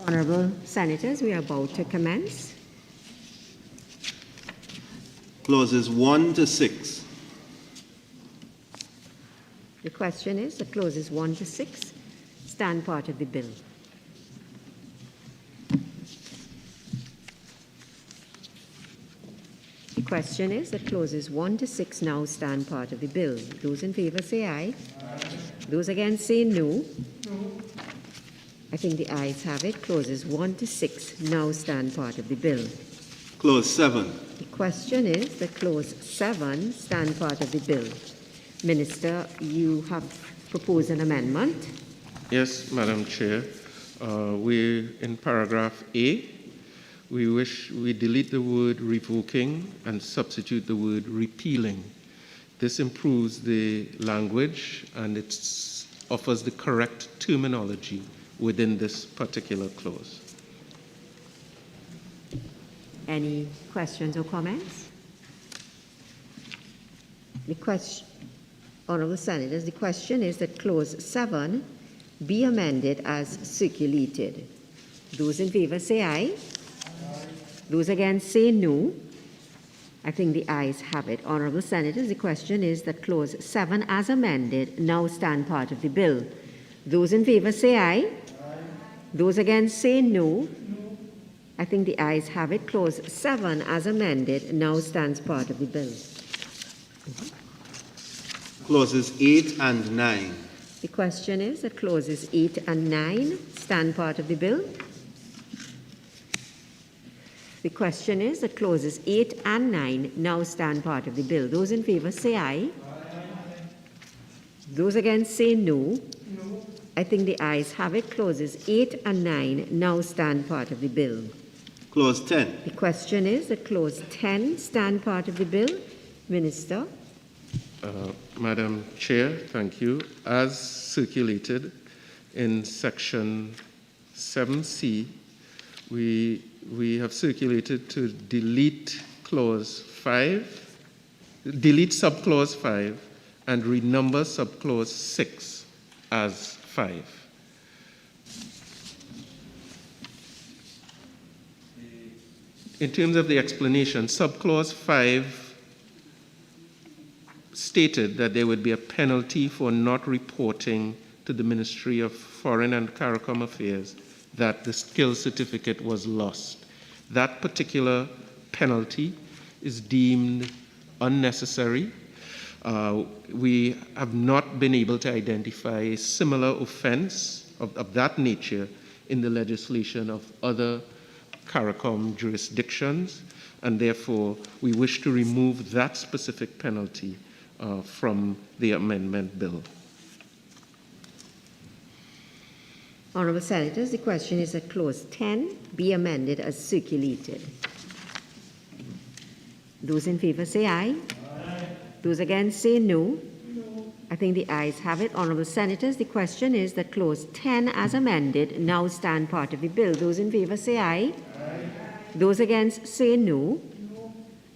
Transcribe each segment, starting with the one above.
Honourable Senators, we are about to commence. Clauses 1 to 6. The question is that clauses 1 to 6 stand part of the bill. The question is that clauses 1 to 6 now stand part of the bill. Those in favour say aye. Those against say no. I think the ayes have it. Clauses 1 to 6 now stand part of the bill. Clause 7. The question is that clause 7 stand part of the bill. Minister, you have proposed an amendment. Yes, Madam Chair. In paragraph A, we delete the word revoking and substitute the word repealing. This improves the language and it offers the correct terminology within this particular clause. Any questions or comments? Honourable Senators, the question is that clause 7 be amended as circulated. Those in favour say aye. Those against say no. I think the ayes have it. Honourable Senators, the question is that clause 7 as amended now stand part of the bill. Those in favour say aye. Those against say no. I think the ayes have it. Clause 7 as amended now stands part of the bill. Clauses 8 and 9. The question is that clauses 8 and 9 stand part of the bill. The question is that clauses 8 and 9 now stand part of the bill. Those in favour say aye. Those against say no. I think the ayes have it. Clauses 8 and 9 now stand part of the bill. Clause 10. The question is that clause 10 stand part of the bill. Minister. Madam Chair, thank you. As circulated in section 7C, we have circulated to delete clause 5, delete subclause 5, and renumber subclause 6 as 5. In terms of the explanation, subclause 5 stated that there would be a penalty for not reporting to the Ministry of Foreign and CARICOM Affairs that the skill certificate was lost. That particular penalty is deemed unnecessary. We have not been able to identify a similar offense of that nature in the legislation of other CARICOM jurisdictions, and therefore we wish to remove that specific penalty from the amendment bill. Honourable Senators, the question is that clause 10 be amended as circulated. Those in favour say aye. Those against say no. I think the ayes have it. Honourable Senators, the question is that clause 10 as amended now stand part of the bill. Those in favour say aye. Those against say no.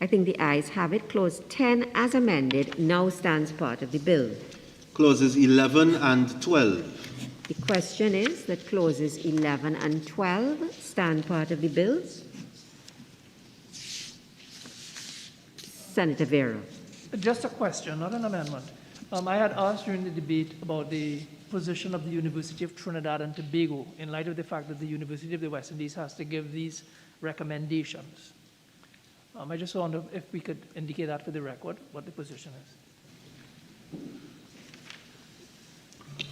I think the ayes have it. Clause 10 as amended now stands part of the bill. Clauses 11 and 12. The question is that clauses 11 and 12 stand part of the bill. Senator Vera. Just a question, not an amendment. I had asked during the debate about the position of the University of Trinidad and Tobago in light of the fact that the University of the West Indies has to give these recommendations. I just wonder if we could indicate that for the record, what the position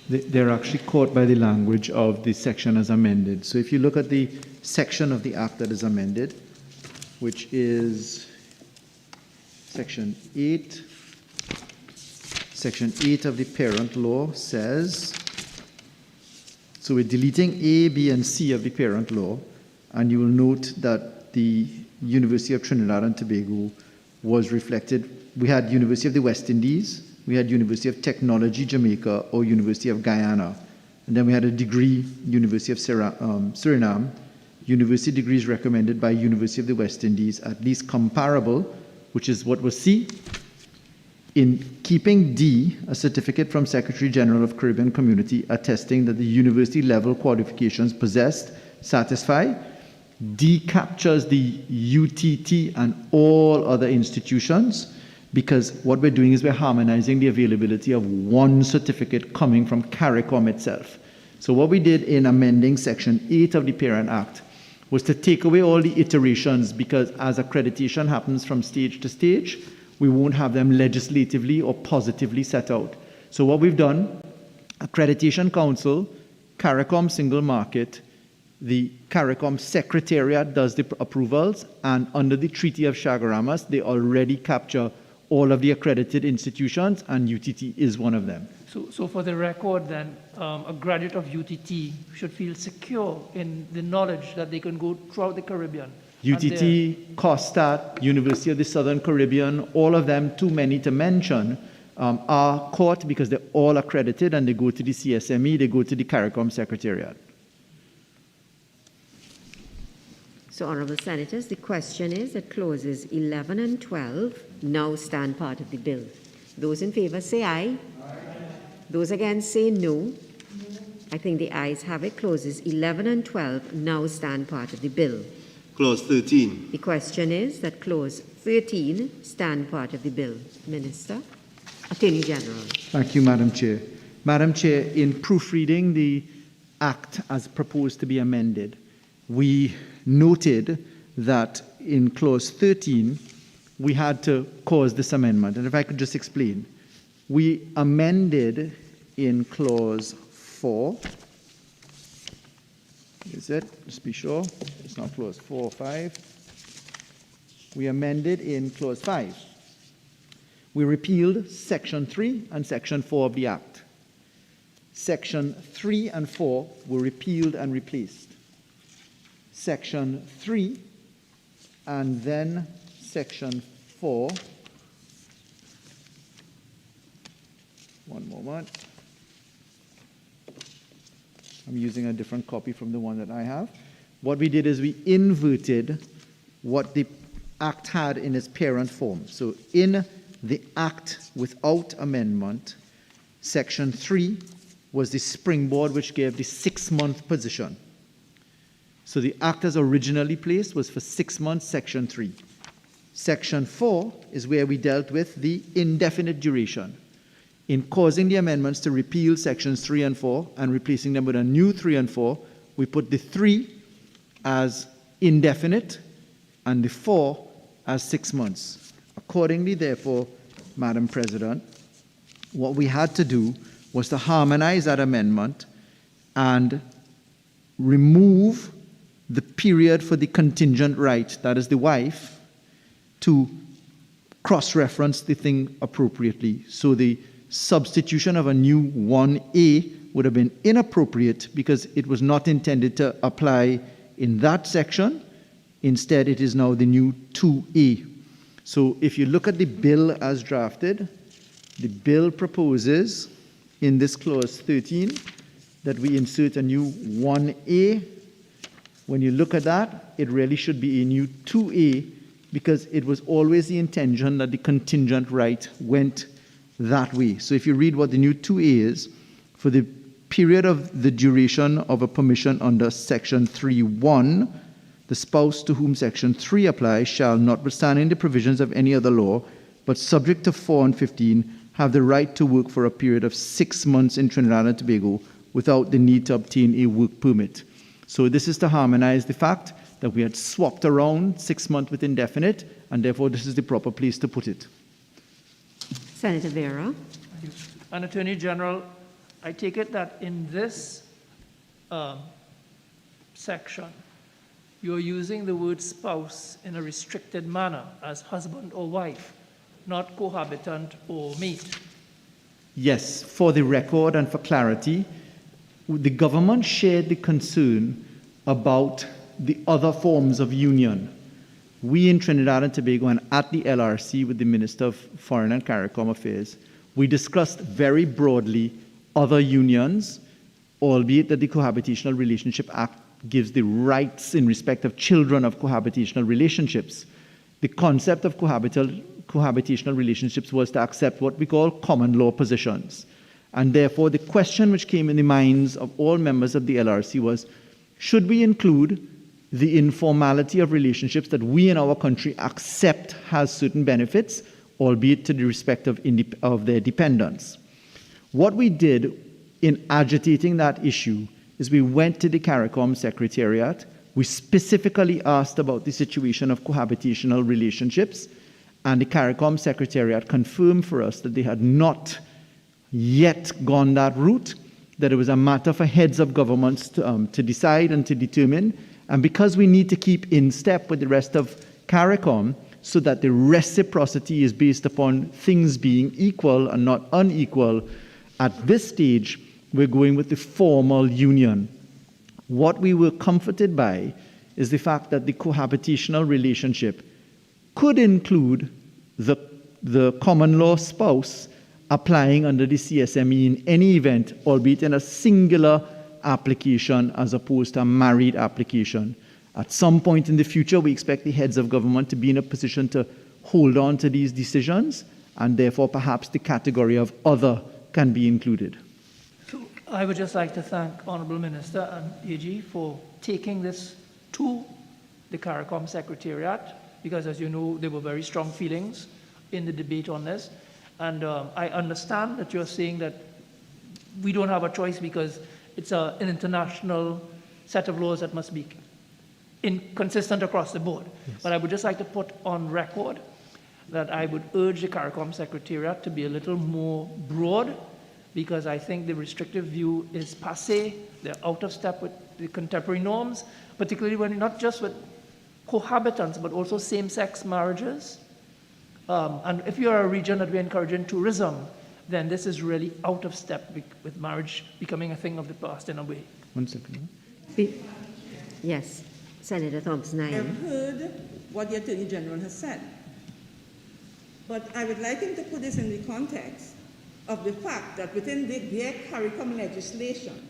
is. They're actually caught by the language of the section as amended. So if you look at the section of the Act that is amended, which is Section 8, Section 8 of the parent law says, so we're deleting A, B, and C of the parent law, and you will note that the University of Trinidad and Tobago was reflected. We had University of the West Indies, we had University of Technology Jamaica or University of Guyana, and then we had a degree, University of Suriname, university degrees recommended by University of the West Indies, at least comparable, which is what was C. In keeping D, a certificate from Secretary General of Caribbean Community attesting that the university level qualifications possessed satisfy. D captures the UTT and all other institutions, because what we're doing is we're harmonizing the availability of one certificate coming from CARICOM itself. So what we did in amending Section 8 of the Parent Act was to take away all the iterations, because as accreditation happens from stage to stage, we won't have them legislatively or positively set out. So what we've done, Accreditation Council, CARICOM Single Market, the CARICOM Secretariat does the approvals, and under the Treaty of Chaguaramas, they already capture all of the accredited institutions, and UTT is one of them. So for the record then, a graduate of UTT should feel secure in the knowledge that they can go throughout the Caribbean. UTT, COSTAT, University of the Southern Caribbean, all of them, too many to mention, are caught because they're all accredited, and they go to the CSME, they go to the CARICOM Secretariat. So, Honourable Senators, the question is that clauses 11 and 12 now stand part of the bill. Those in favour say aye. Aye. Those against say no. I think the ayes have it. Clauses 11 and 12 now stand part of the bill. Clause 13. The question is that clause 13 stand part of the bill. Minister, Attorney General. Thank you, Madam Chair. Madam Chair, in proofreading the Act as proposed to be amended, we noted that in clause 13, we had to cause this amendment. And if I could just explain. We amended in clause 4. Is it? Just be sure. It's not clause 4 or 5. We amended in clause 5. We repealed section 3 and section 4 of the Act. Section 3 and 4 were repealed and replaced. Section 3 and then section 4. One moment. I'm using a different copy from the one that I have. What we did is we inverted what the Act had in its parent form. So in the Act without amendment, section 3 was the springboard which gave the 6-month position. So the Act as originally placed was for 6 months, section 3. Section 4 is where we dealt with the indefinite duration. In causing the amendments to repeal sections 3 and 4 and replacing them with a new 3 and 4, we put the 3 as indefinite and the 4 as 6 months. Accordingly, therefore, Madam President, what we had to do was to harmonize that amendment and remove the period for the contingent right, that is the wife, to cross-reference the thing appropriately. So the substitution of a new 1A would have been inappropriate because it was not intended to apply in that section. Instead, it is now the new 2A. So if you look at the bill as drafted, the bill proposes in this clause 13 that we insert a new 1A. When you look at that, it really should be a new 2A because it was always the intention that the contingent right went that way. So if you read what the new 2A is, for the period of the duration of a permission under section 3.1, the spouse to whom section 3 applies shall, notwithstanding the provisions of any other law, but subject to 4 and 15, have the right to work for a period of 6 months in Trinidad and Tobago without the need to obtain a work permit. So this is to harmonize the fact that we had swapped around 6 months with indefinite, and therefore this is the proper place to put it. Senator Vera. And Attorney General, I take it that in this section, you're using the word spouse in a restricted manner as husband or wife, not cohabitant or mate. Yes, for the record and for clarity, the government shared the concern about the other forms of union. We in Trinidad and Tobago and at the LRC with the Minister of Foreign and CARICOM Affairs, we discussed very broadly other unions, albeit that the Cohabitational Relationship Act gives the rights in respect of children of cohabitational relationships. The concept of cohabitational relationships was to accept what we call common law positions. And therefore, the question which came in the minds of all members of the LRC was, should we include the informality of relationships that we in our country accept has certain benefits, albeit to the respect of their dependents? What we did in agitating that issue is we went to the CARICOM Secretariat. We specifically asked about the situation of cohabitational relationships, and the CARICOM Secretariat confirmed for us that they had not yet gone that route, that it was a matter for heads of governments to decide and to determine. And because we need to keep in step with the rest of CARICOM so that the reciprocity is based upon things being equal and not unequal, at this stage, we're going with the formal union. What we were comforted by is the fact that the cohabitational relationship could include the common law spouse applying under the CSME in any event, albeit in a singular application as opposed to a married application. At some point in the future, we expect the heads of government to be in a position to hold on to these decisions, and therefore perhaps the category of other can be included. So I would just like to thank Honourable Minister and AG for taking this to the CARICOM Secretariat, because as you know, there were very strong feelings in the debate on this. And I understand that you're saying that we don't have a choice because it's an international set of laws that must be consistent across the board. Yes. But I would just like to put on record that I would urge the CARICOM Secretariat to be a little more broad, because I think the restrictive view is passé. They're out of step with the contemporary norms, particularly when not just with cohabitants, but also same-sex marriages. And if you're a region that we're encouraging tourism, then this is really out of step with marriage becoming a thing of the past in a way. 1 second. Yes, Senator Thompson. I've heard what the Attorney General has said, but I would like him to put this in the context of the fact that within their CARICOM legislation,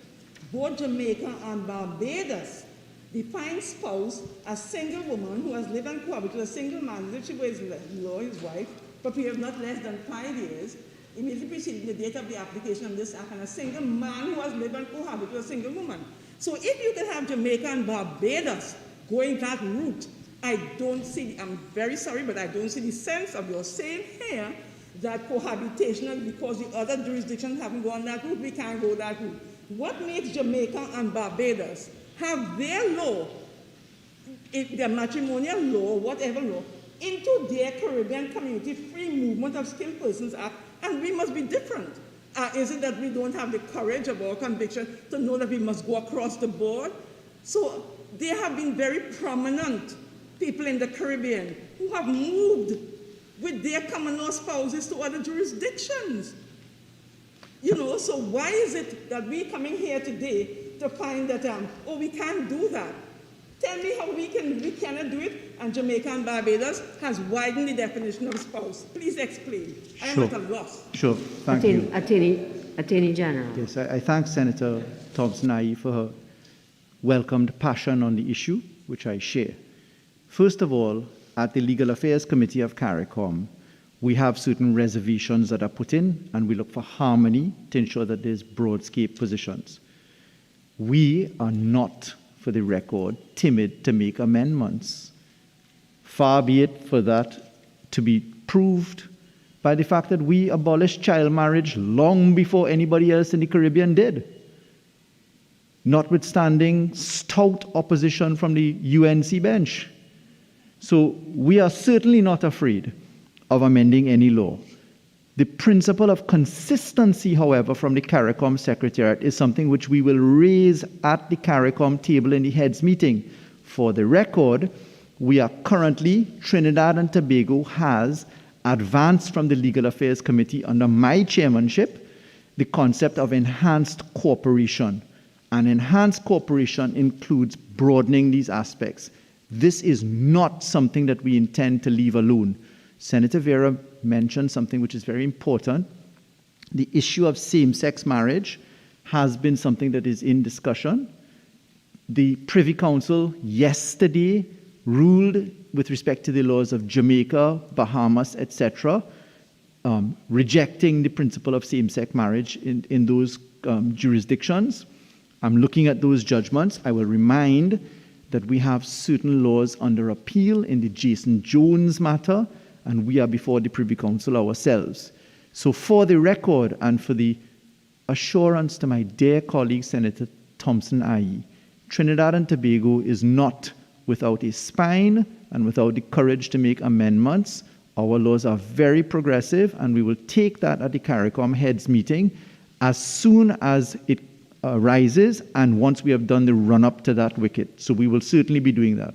both Jamaica and Barbados define spouse as single woman who has lived and cohabited with a single man, if she was law, his wife, for a period of not less than 5 years, immediately preceding the date of the application of this act, and a single man who has lived and cohabited with a single woman. So if you can have Jamaica and Barbados going that route, I don't see, I'm very sorry, but I don't see the sense of your saying here that cohabitational, because the other jurisdictions haven't gone that route, we can't go that route. What makes Jamaica and Barbados have their law, their matrimonial law, whatever law, into their Caribbean Community Free Movement of Skilled Persons Act, and we must be different? Is it that we don't have the courage of our conviction to know that we must go across the board? So there have been very prominent people in the Caribbean who have moved with their common law spouses to other jurisdictions. You know, so why is it that we're coming here today to find that, oh, we can't do that? Tell me how we cannot do it, and Jamaica and Barbados has widened the definition of spouse. Please explain. I am at a loss. Sure, thank you. Attorney General. Yes, I thank Senator Thompson-Nayi for her welcomed passion on the issue, which I share. First of all, at the Legal Affairs Committee of CARICOM, we have certain reservations that are put in, and we look for harmony to ensure that there's broad-scape positions. We are not, for the record, timid to make amendments. Far be it for that to be proved by the fact that we abolished child marriage long before anybody else in the Caribbean did, notwithstanding stout opposition from the UNC bench. So we are certainly not afraid of amending any law. The principle of consistency, however, from the CARICOM Secretariat is something which we will raise at the CARICOM table in the heads meeting. For the record, we are currently, Trinidad and Tobago has advanced from the Legal Affairs Committee under my chairmanship the concept of enhanced cooperation. And enhanced cooperation includes broadening these aspects. This is not something that we intend to leave alone. Senator Vera mentioned something which is very important. The issue of same-sex marriage has been something that is in discussion. The Privy Council yesterday ruled with respect to the laws of Jamaica, Bahamas, etc., rejecting the principle of same-sex marriage in those jurisdictions. I'm looking at those judgments. I will remind that we have certain laws under appeal in the Jason Jones matter, and we are before the Privy Council ourselves. So for the record and for the assurance to my dear colleague Senator Thompson IE, Trinidad and Tobago is not without a spine and without the courage to make amendments. Our laws are very progressive, and we will take that at the CARICOM heads meeting as soon as it arises and once we have done the run-up to that wicket. So we will certainly be doing that.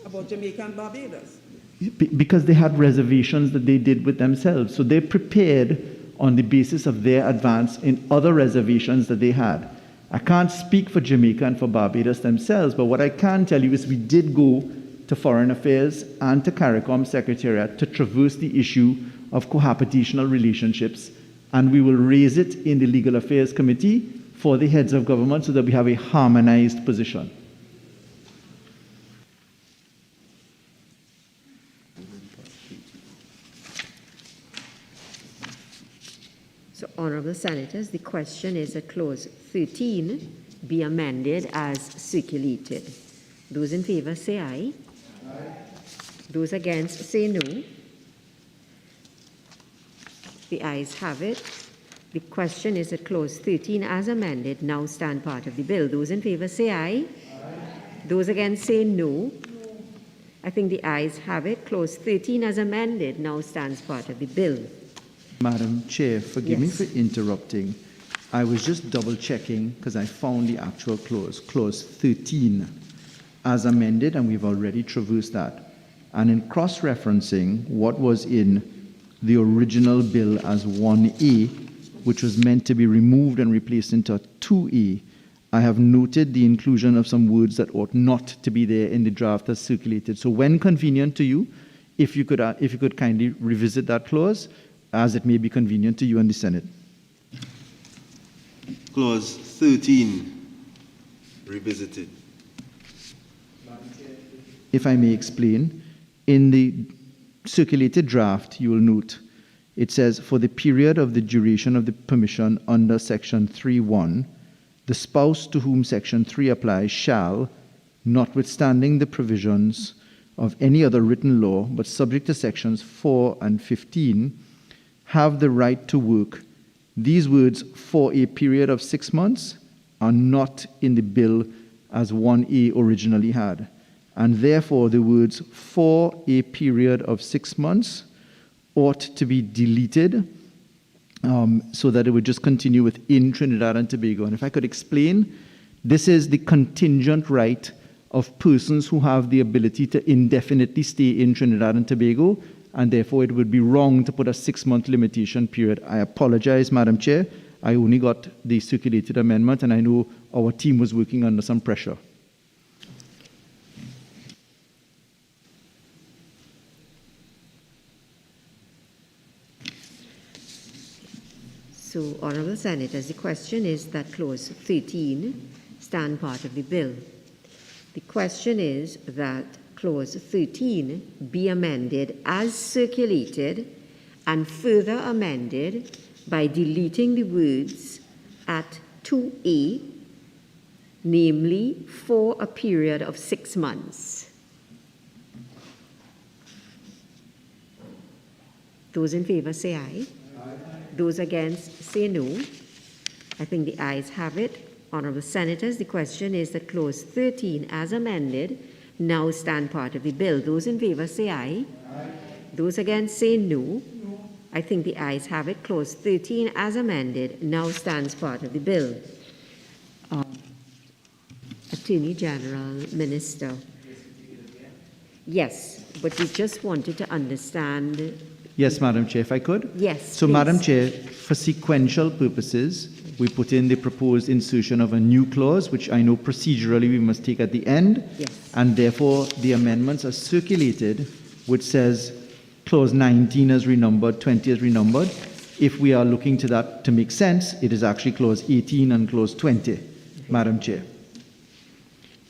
About Jamaica and Barbados. Because they had reservations that they did with themselves. So they prepared on the basis of their advance in other reservations that they had. I can't speak for Jamaica and for Barbados themselves, but what I can tell you is we did go to Foreign Affairs and to CARICOM Secretariat to traverse the issue of cohabitational relationships, and we will raise it in the Legal Affairs Committee for the heads of government so that we have a harmonized position. So, Honourable Senators, the question is that Clause 13 be amended as circulated. Those in favour say aye. Aye. Those against say no. The ayes have it. The question is that Clause 13 as amended now stand part of the bill. Those in favour say aye. Aye. Those against say no. I think the ayes have it. Clause 13 as amended now stands part of the bill. Madam Chair, forgive me Yes. for interrupting. I was just double checking because I found the actual clause, Clause 13, as amended, and we've already traversed that. And in cross-referencing what was in the original bill as 1A, which was meant to be removed and replaced into 2A, I have noted the inclusion of some words that ought not to be there in the draft as circulated. So when convenient to you, if you could kindly revisit that clause, as it may be convenient to you and the Senate. Clause 13, revisited. If I may explain, in the circulated draft, you will note, it says, for the period of the duration of the permission under Section 3.1, the spouse to whom Section 3 applies shall, notwithstanding the provisions of any other written law, but subject to Sections 4 and 15, have the right to work. These words, for a period of 6 months, are not in the bill as 1A originally had. And therefore, the words, for a period of 6 months, ought to be deleted so that it would just continue within Trinidad and Tobago. And if I could explain, this is the contingent right of persons who have the ability to indefinitely stay in Trinidad and Tobago, and therefore it would be wrong to put a 6-month limitation period. I apologize, Madam Chair. I only got the circulated amendment, and I know our team was working under some pressure. So, Honourable Senators, the question is that Clause 13 stand part of the bill. The question is that Clause 13 be amended as circulated and further amended by deleting the words at 2A, namely for a period of 6 months. Those in favour say aye. Aye. Those against say no. I think the ayes have it. Honourable Senators, the question is that Clause 13 as amended now stand part of the bill. Those in favour say aye. Aye. Those against say no. No. I think the ayes have it. Clause 13 as amended now stands part of the bill. Attorney General, Minister. Yes, but we just wanted to understand. Yes, Madam Chair, if I could? Yes, So, please. Madam Chair, for sequential purposes, we put in the proposed insertion of a new clause, which I know procedurally we must take at the end. Yes. And therefore, the amendments are circulated, which says Clause 19 is renumbered, 20 is renumbered. If we are looking to that to make sense, it is actually Clause 18 and Clause 20, Madam Chair,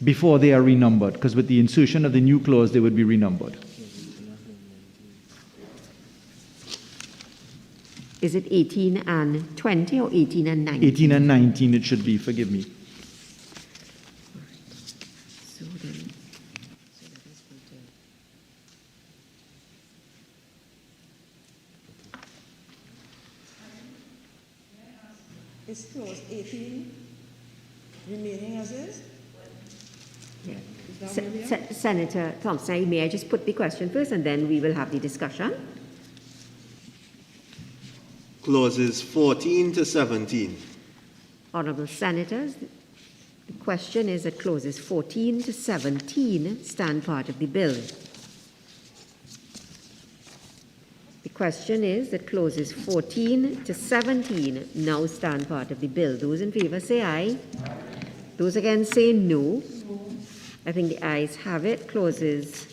before they are renumbered, because with the insertion of the new clause, they would be renumbered. Is it 18 and 20 or 18 and 19? 18 and 19 it should be, forgive me. So then, so that is going to... Is clause 18 remaining as is? Yeah. Is that where we are? Senator Thompson, may I just put the question first and then we will have the discussion? Clauses 14 to 17. Honourable Senators, the question is that clauses 14 to 17 stand part of the bill. The question is that clauses 14 to 17 now stand part of the bill. Those in favour say aye. Those against say no. I think the ayes have it. Clauses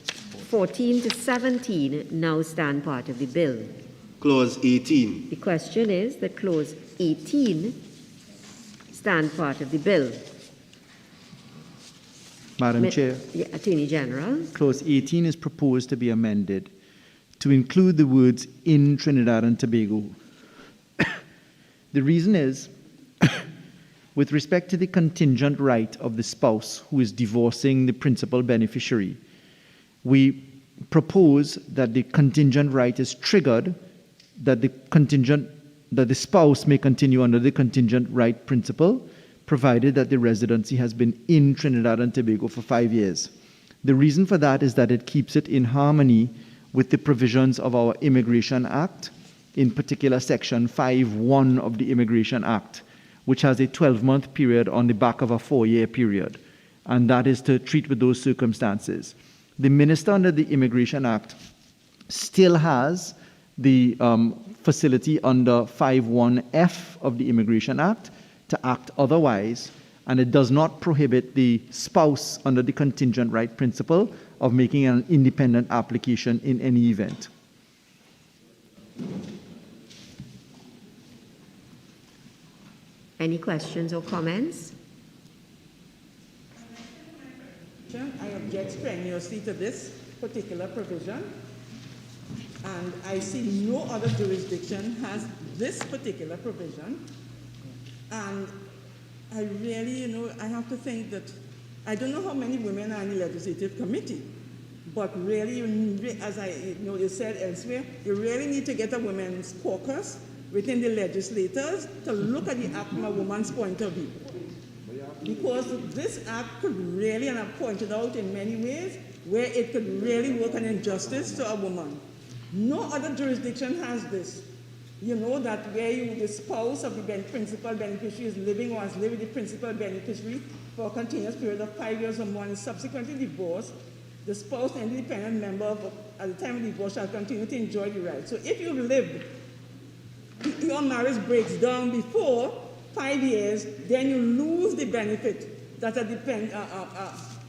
14 to 17 now stand part of the bill. Clause 18. The question is that clause 18 stand part of the bill. Madam Chair, The Attorney General. Clause 18 is proposed to be amended to include the words in Trinidad and Tobago. The reason is, with respect to the contingent right of the spouse who is divorcing the principal beneficiary, we propose that the contingent right is triggered, that the spouse may continue under the contingent right principle, provided that the residency has been in Trinidad and Tobago for 5 years. The reason for that is that it keeps it in harmony with the provisions of our Immigration Act, in particular Section 5(1) of the Immigration Act, which has a 12-month period on the back of a 4-year period, and that is to treat with those circumstances. The minister under the Immigration Act still has the facility under 5(1)(f) of the Immigration Act to act otherwise, and it does not prohibit the spouse under the contingent right principle of making an independent application in any event. Any questions or comments? I object strenuously to this particular provision, and I see no other jurisdiction has this particular provision. And I really, I have to think that, I don't know how many women are in the legislative committee, but really, as you said elsewhere, you really need to get a women's caucus within the legislators to look at the act from a woman's point of view. Because this act could really, and I've pointed out in many ways, where it could really work an injustice to a woman. No other jurisdiction has this. You know that where the spouse of the principal beneficiary is living or has lived with the principal beneficiary for a continuous period of 5 years or more and is subsequently divorced, the spouse and independent member at the time of divorce shall continue to enjoy the rights. So if you've lived, your marriage breaks down before 5 years, then you lose the benefit that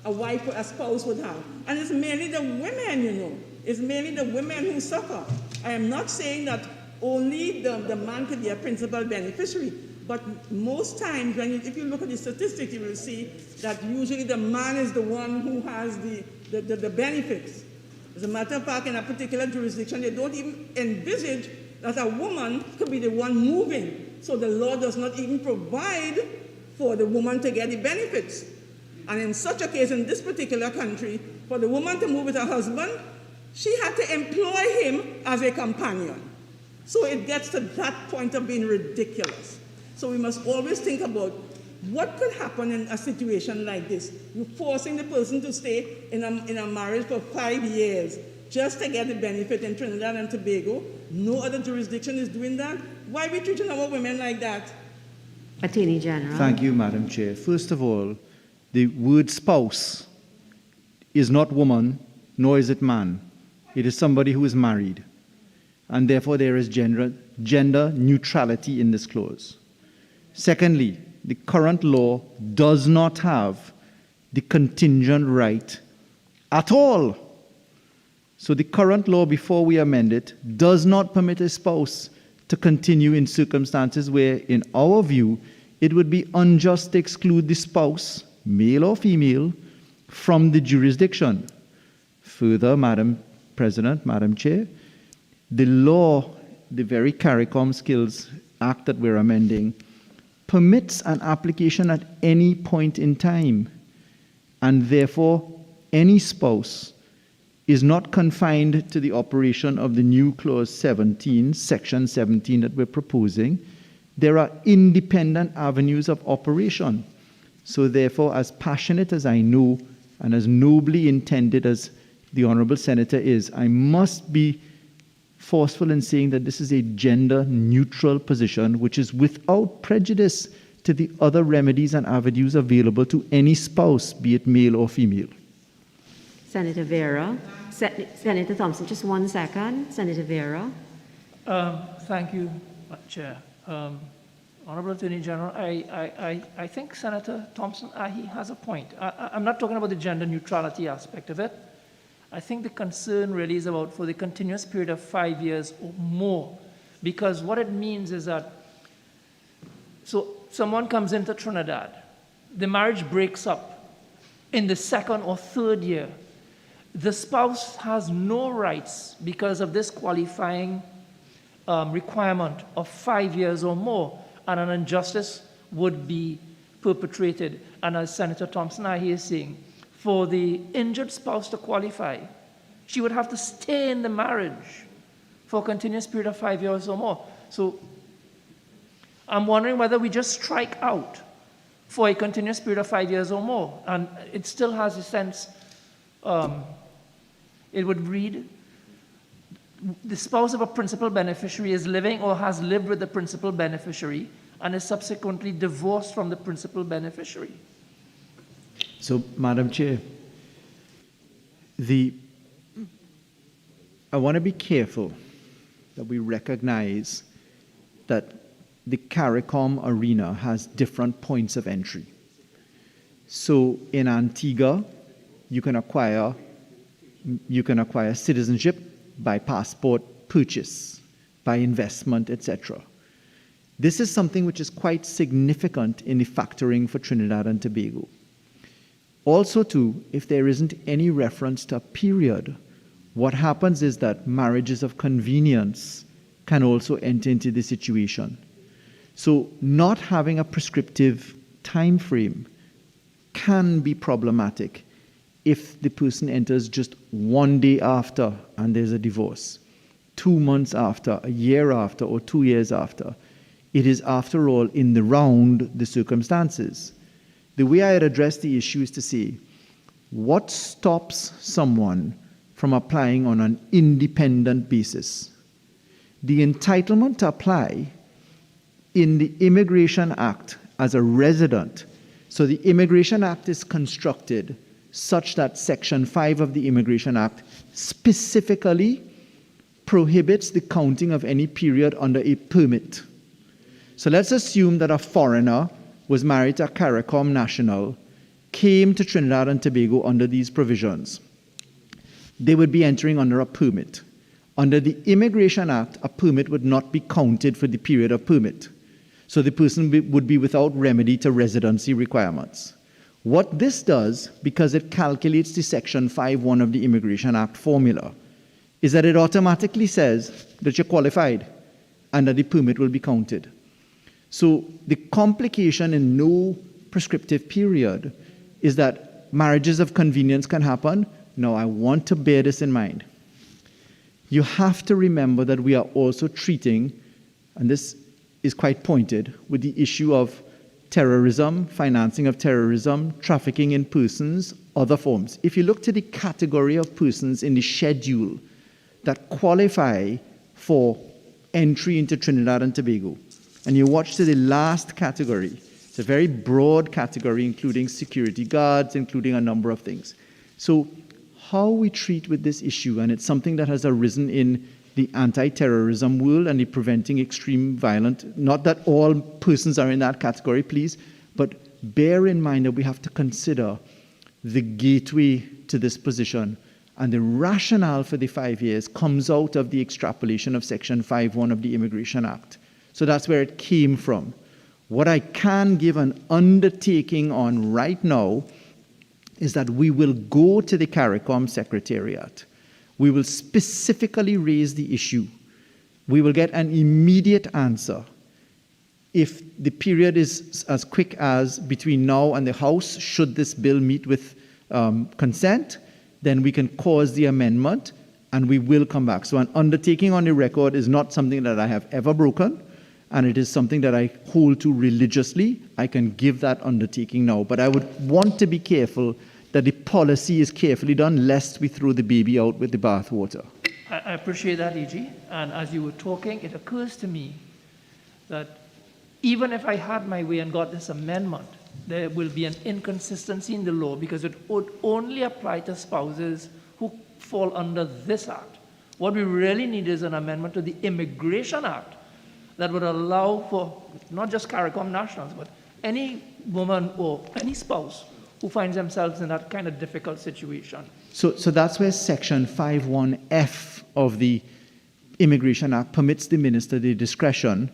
a wife or a spouse would have. And it's mainly the women, It's mainly the women who suffer. I am not saying that only the man could be a principal beneficiary, but most times, if you look at the statistics, you will see that usually the man is the one who has the benefits. As a matter of fact, in a particular jurisdiction, they don't even envisage that a woman could be the one moving. So the law does not even provide for the woman to get the benefits. And in such a case, in this particular country, for the woman to move with her husband, she had to employ him as a companion. So it gets to that point of being ridiculous. So we must always think about what could happen in a situation like this. You're forcing the person to stay in a marriage for 5 years just to get the benefit in Trinidad and Tobago. No other jurisdiction is doing that. Why are we treating our women like that? Attorney General. Thank you, Madam Chair. First of all, the word spouse is not woman, nor is it man. It is somebody who is married. And therefore, there is gender neutrality in this clause. Secondly, the current law does not have the contingent right at all. So the current law, before we amend it, does not permit a spouse to continue in circumstances where, in our view, it would be unjust to exclude the spouse, male or female, from the jurisdiction. Further, Madam President, Madam Chair, the law the very CARICOM Skills Act that we're amending permits an application at any point in time, and therefore any spouse is not confined to the operation of the new clause 17, section 17 that we're proposing. There are independent avenues of operation. So therefore, as passionate as I know and as nobly intended as the Honorable Senator is, I must be forceful in saying that this is a gender-neutral position which is without prejudice to the other remedies and avenues available to any spouse, be it male or female. Senator Vera. Senator Thompson, just 1 second. Senator Vera. Thank you, Chair. Honorable Attorney General, I think Senator Thompson, he has a point. I'm not talking about the gender neutrality aspect of it. I think the concern really is about for the continuous period of 5 years or more, because what it means is that, so someone comes into Trinidad, the marriage breaks up in the 2nd or 3rd year. The spouse has no rights because of this qualifying requirement of 5 years or more, and an injustice would be perpetrated. And as Senator Thompson is saying, for the injured spouse to qualify, she would have to stay in the marriage for a continuous period of 5 years or more. So I'm wondering whether we just strike out for a continuous period of 5 years or more, and it still has a sense. It would read, the spouse of a principal beneficiary is living or has lived with the principal beneficiary and is subsequently divorced from the principal beneficiary. So, Madam Chair, I want to be careful that we recognize that the CARICOM arena has different points of entry. So in Antigua, you can acquire citizenship by passport purchase, by investment, etc. This is something which is quite significant in the factoring for Trinidad and Tobago. Also, too, if there isn't any reference to a period, what happens is that marriages of convenience can also enter into the situation. So not having a prescriptive time frame can be problematic if the person enters just 1 day after and there's a divorce, 2 months after, a year after, or 2 years after. It is, after all, in the round, the circumstances. The way I'd address the issue is to say, what stops someone from applying on an independent basis? The entitlement to apply in the Immigration Act as a resident. So the Immigration Act is constructed such that Section 5 of the Immigration Act specifically prohibits the counting of any period under a permit. So let's assume that a foreigner was married to a CARICOM national, came to Trinidad and Tobago under these provisions. They would be entering under a permit. Under the Immigration Act, a permit would not be counted for the period of permit. So the person would be without remedy to residency requirements. What this does, because it calculates the Section 5.1 of the Immigration Act formula, is that it automatically says that you're qualified and that the permit will be counted. So the complication in no prescriptive period is that marriages of convenience can happen. Now, I want to bear this in mind. You have to remember that we are also treating, and this is quite pointed, with the issue of terrorism, financing of terrorism, trafficking in persons, other forms. If you look to the category of persons in the schedule that qualify for entry into Trinidad and Tobago, and you watch to the last category, it's a very broad category, including security guards, including a number of things. So how we treat with this issue, and it's something that has arisen in the anti-terrorism world and the preventing extreme violence, not that all persons are in that category, please, but bear in mind that we have to consider the gateway to this position. And the rationale for the 5 years comes out of the extrapolation of Section 5.1 of the Immigration Act. So that's where it came from. What I can give an undertaking on right now is that we will go to the CARICOM Secretariat. We will specifically raise the issue we will get an immediate answer. If the period is as quick as between now and the House, should this bill meet with consent, then we can cause the amendment and we will come back. So an undertaking on the record is not something that I have ever broken, and it is something that I hold to religiously. I can give that undertaking now, but I would want to be careful that the policy is carefully done, lest we throw the baby out with the bathwater. I appreciate that, E.G. And as you were talking, it occurs to me that even if I had my way and got this amendment, there will be an inconsistency in the law because it would only apply to spouses who fall under this act. What we really need is an amendment to the Immigration Act that would allow for not just CARICOM nationals, but any woman or any spouse who finds themselves in that kind of difficult situation. So that's where Section 51F of the Immigration Act permits the minister the discretion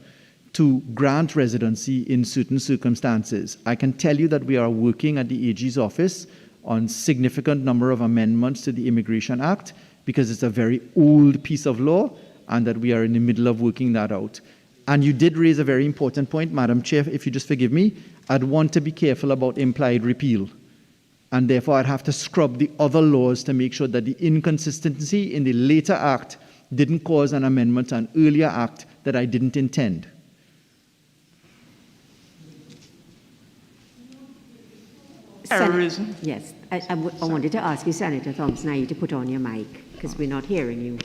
to grant residency in certain circumstances. I can tell you that we are working at the AG's office on significant number of amendments to the Immigration Act because it's a very old piece of law and that we are in the middle of working that out. And you did raise a very important point, Madam Chair, if you just forgive me. I'd want to be careful about implied repeal. And therefore, I'd have to scrub the other laws to make sure that the inconsistency in the later act didn't cause an amendment to an earlier act that I didn't intend. Terrorism. Yes, I wanted to ask you, Senator Thompson, I need to put on your mic because we're not hearing you.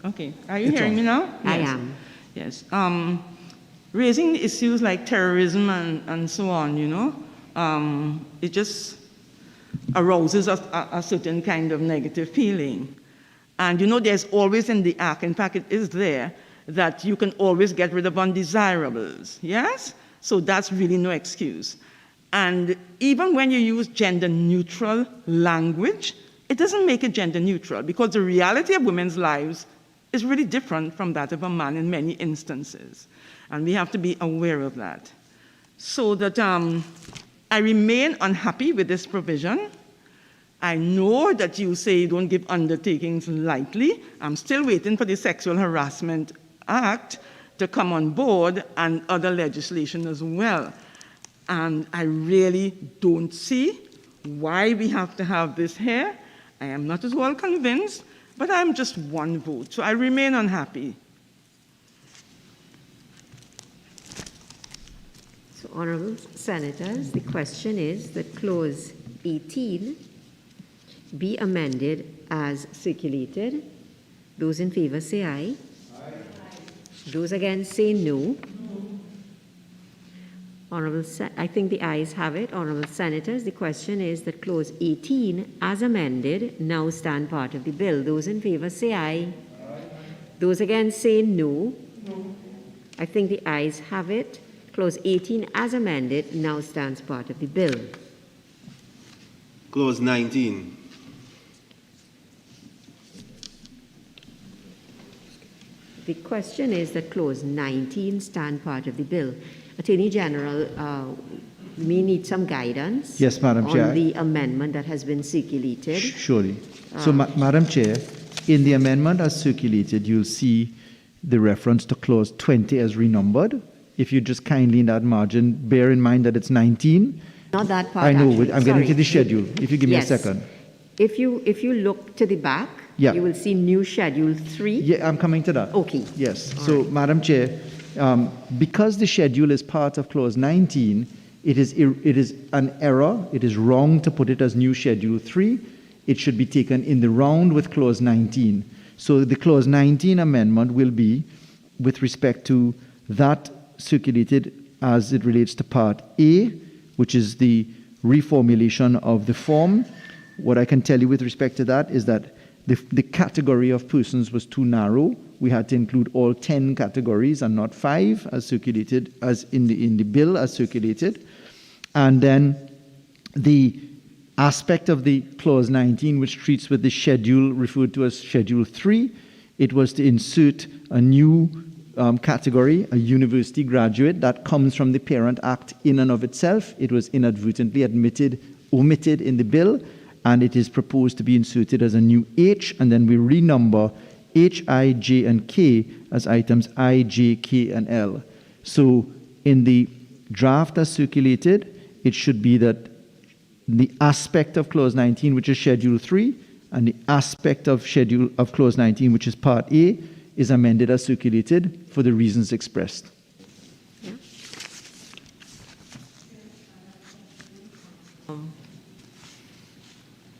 Okay, are you hearing me now? I Yes. am. Yes. Raising issues like terrorism and so on, it just arouses a certain kind of negative feeling. And there's always in the act, in fact it is there, that you can always get rid of undesirables, yes? So that's really no excuse. And even when you use gender-neutral language, it doesn't make it gender-neutral because the reality of women's lives is really different from that of a man in many instances. And we have to be aware of that. So that I remain unhappy with this provision. I know that you say you don't give undertakings lightly. I'm still waiting for the Sexual Harassment Act to come on board and other legislation as well. And I really don't see why we have to have this here. I am not as well convinced, but I'm just one vote, so I remain unhappy. So, honourable senators, the question is that clause 18 be amended as circulated. Those in favour say aye. Those against say no. I think the ayes have it. Honourable senators, the question is that clause 18 as amended now stand part of the bill. Those in favour say aye. Those against say no. I think the ayes have it. Clause 18 as amended now stands part of the bill. Clause 19. The question is that clause 19 stand part of the bill. Attorney General, we need some guidance. Yes, Madam Chair. On the amendment that has been circulated. Surely. So, Madam Chair, in the amendment as circulated, you'll see the reference to clause 20 as renumbered. If you just kindly in that margin, bear in mind that it's 19. Not that part. I know, actually. I'm getting to the schedule. If you give me a Yes. second. If you look to the back, Yeah. you will see new schedule 3. Yeah, I'm coming to that. Okay. Yes. All So, right. Madam Chair, because the schedule is part of clause 19, it is an error. It is wrong to put it as new schedule 3. It should be taken in the round with clause 19. So the clause 19 amendment will be with respect to that circulated as it relates to part A, which is the reformulation of the form. What I can tell you with respect to that is that the category of persons was too narrow. We had to include all 10 categories and not 5 as circulated, as in the bill as circulated. And then the aspect of the clause 19 which treats with the schedule referred to as schedule 3, it was to insert a new category, a university graduate, that comes from the Parent Act in and of itself. It was inadvertently omitted in the bill, and it is proposed to be inserted as a new H, and then we renumber H, I, J, and K as items I, J, K, and L. So in the draft as circulated, it should be that the aspect of Clause 19, which is Schedule 3, and the aspect of Clause 19, which is Part A, is amended as circulated for the reasons expressed.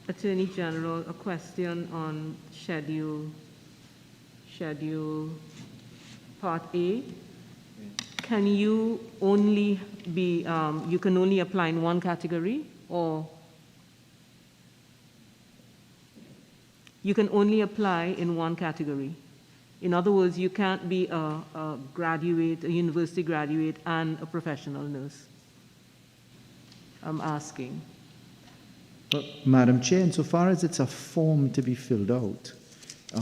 Attorney General, a question on schedule Part A. Can you only be, you can only apply in one category, or you can only apply in one category? In other words, you can't be a graduate, a university graduate, and a professional nurse. I'm asking. But, Madam Chair, insofar as it's a form to be filled out,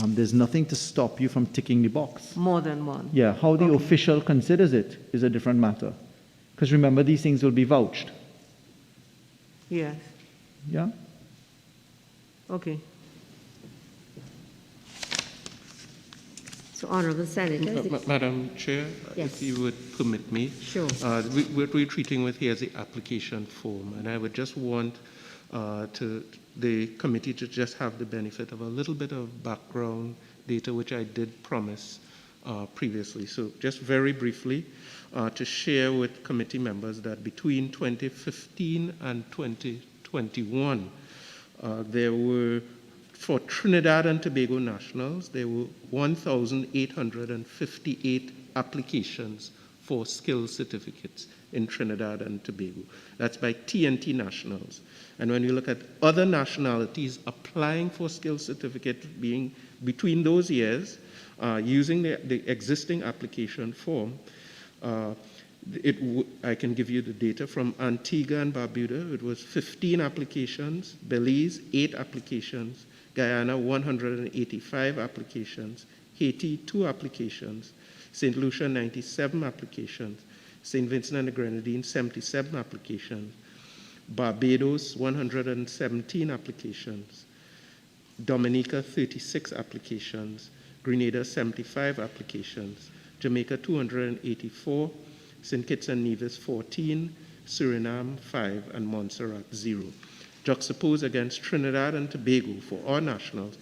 there's nothing to stop you from ticking the box. More than one? Yeah, how the official considers it is a different matter. Because remember, these things will be vouched. Yes. Yeah? Okay. So, Honorable Senators. Madam Chair, Yes. if you would permit me. Sure. What we're treating with here is the application form, and I would just want to the committee to just have the benefit of a little bit of background data, which I did promise previously. So just very briefly, to share with committee members that between 2015 and 2021, there were, for Trinidad and Tobago nationals, there were 1,858 applications for skills certificates in Trinidad and Tobago. That's by TNT nationals. And when you look at other nationalities applying for skills certificate being between those years, using the existing application form, I can give you the data from Antigua and Barbuda. It was 15 applications, Belize 8 applications, Guyana 185 applications, Haiti 2 applications, St. Lucia 97 applications, St. Vincent and the Grenadines 77 applications, Barbados 117 applications, Dominica 36 applications, Grenada 75 applications, Jamaica 284, St. Kitts and Nevis 14, Suriname 5, and Montserrat 0. Juxtaposed against Trinidad and Tobago for our nationals,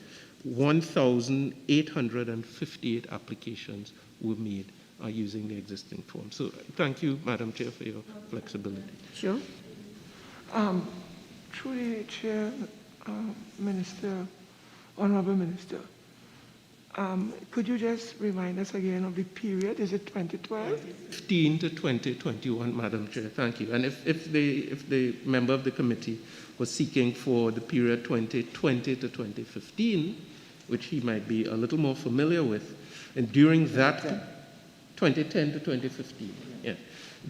1,858 applications were made using the existing form. So thank you, Madam Chair, for your flexibility. Sure. Through the Chair, Minister, Honorable Minister, could you just remind us again of the period? Is it 2012? 15 to 2021, Madam Chair. Thank you. And if the member of the committee was seeking for the period 2020 to 2015, which he might be a little more familiar with, and during that 2010 to 2015, yeah,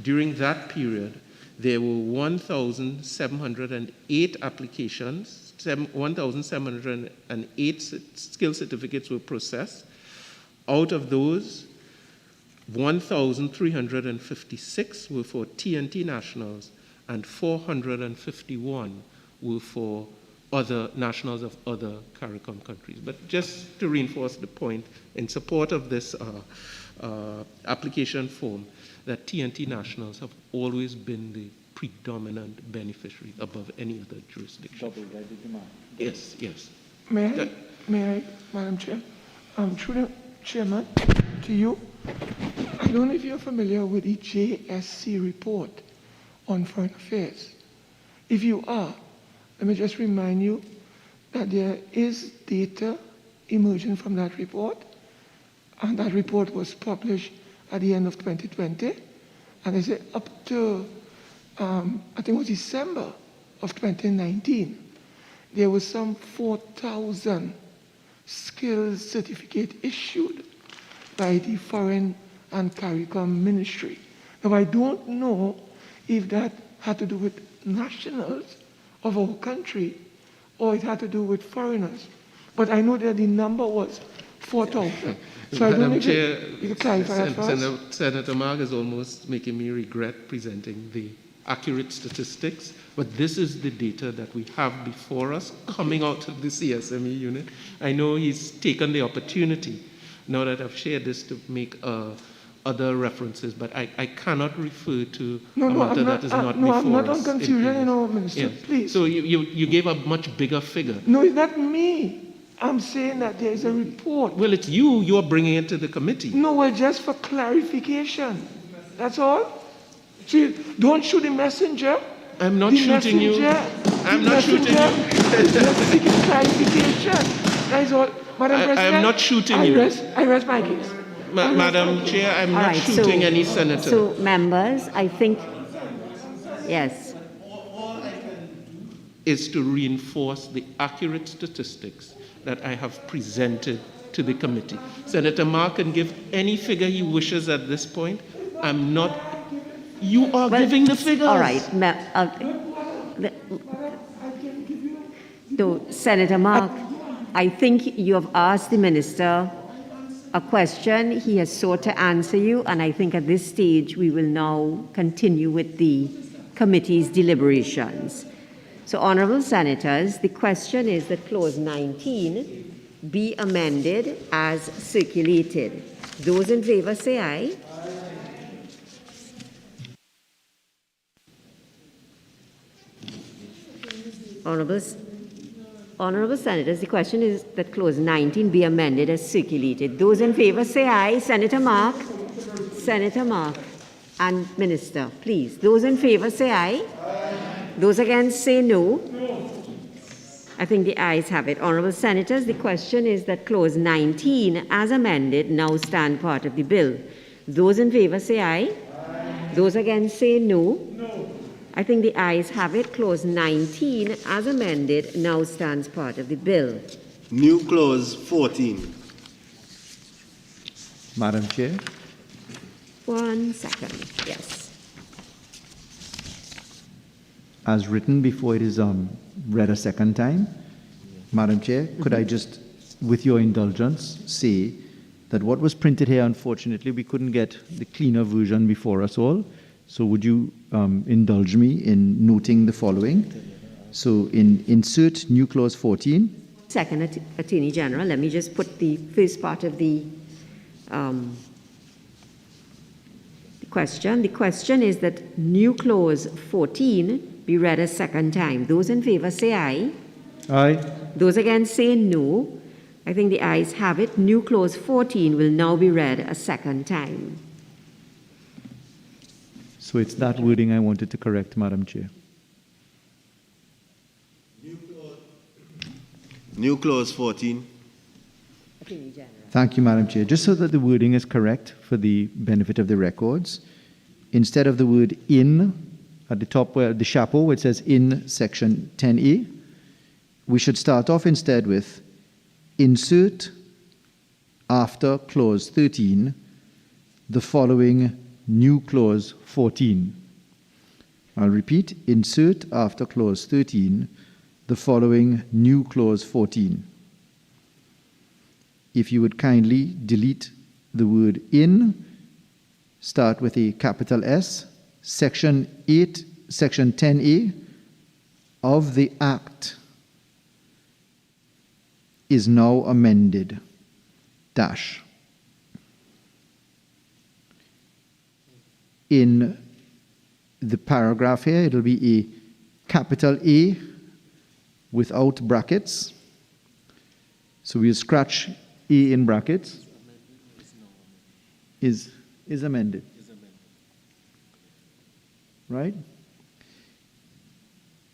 during that period, there were 1,708 applications, 1,708 skill certificates were processed. Out of those, 1,356 were for TNT nationals and 451 were for other nationals of other CARICOM countries. But just to reinforce the point, in support of this application form, that TNT nationals have always been the predominant beneficiary above any other jurisdiction. Yes, yes. May I, Madam Chair? Through the Chairman, to you, I don't know if you're familiar with the JSC report on foreign affairs. If you are, let me just remind you that there is data emerging from that report, and that report was published at the end of 2020, and they say up to, I think it was December of 2019, there was some 4,000 skills certificate issued by the Foreign and CARICOM Ministry. Now, I don't know if that had to do with nationals of our country or it had to do with foreigners, but I know that the number was 4,000. So I don't know if you can clarify that for us. Senator Marg is almost making me regret presenting the accurate statistics, but this is the data that we have before us coming out of the CSME unit. I know he's taken the opportunity, now that I've shared this, to make other references, but I cannot refer to a matter that is not before us. I'm not on confusion, Minister, Yes. please. So you gave a much bigger figure. No, it's not me. I'm saying that there is a report. Well, it's you are bringing it to the committee. No, well, just for clarification. That's all. See, don't shoot the messenger. I'm not shooting you. I'm not shooting you. Just seeking clarification. That is all. Madam President, I am not shooting you. I rest my case. Madam Chair, I'm All not right, shooting any senator. So, members, I think, yes. Is to reinforce the accurate statistics that I have presented to the committee. Senator Mark can give any figure he wishes at this point. I'm not. You are giving the figures. All right. Senator Mark, I think you have asked the minister a question. He has sought to answer you, and I think at this stage we will now continue with the committee's deliberations. So, honourable senators, the question is that clause 19 be amended as circulated. Those in favour say aye. Honourable senators, the question is that clause 19 be amended as circulated. Those in favour say aye. Senator Mark, and Minister, please. Those in favour say aye. Those against say no. I think the ayes have it. Honourable senators, the question is that clause 19 as amended now stand part of the bill. Those in favour say aye. Those against say no. I think the ayes have it. Clause 19 as amended now stands part of the bill. New clause 14. Madam Chair. 1 second. Yes. As written before it is read a second time, Madam Chair, could I just, with your indulgence, say that what was printed here, unfortunately, we couldn't get the cleaner version before us all. So would you indulge me in noting the following? So in insert new clause 14. Second, Attorney General, let me just put the first part of the question. The question is that new clause 14 be read a second time. Those in favour say aye. Aye. Those against say no. I think the ayes have it. New clause 14 will now be read a second time. So it's that wording I wanted to correct, Madam Chair. New clause 14. Thank you, Madam Chair. Just so that the wording is correct for the benefit of the records, instead of the word in at the top where the chapeau, where it says in section 10A, we should start off instead with insert after clause 13 the following new clause 14. I'll repeat, insert after clause 13 the following new clause 14. If you would kindly delete the word in, start with a capital S, section 10A of the Act is now amended, dash. In the paragraph here, it'll be a capital A without brackets. So we'll scratch A in brackets. Is amended. Right?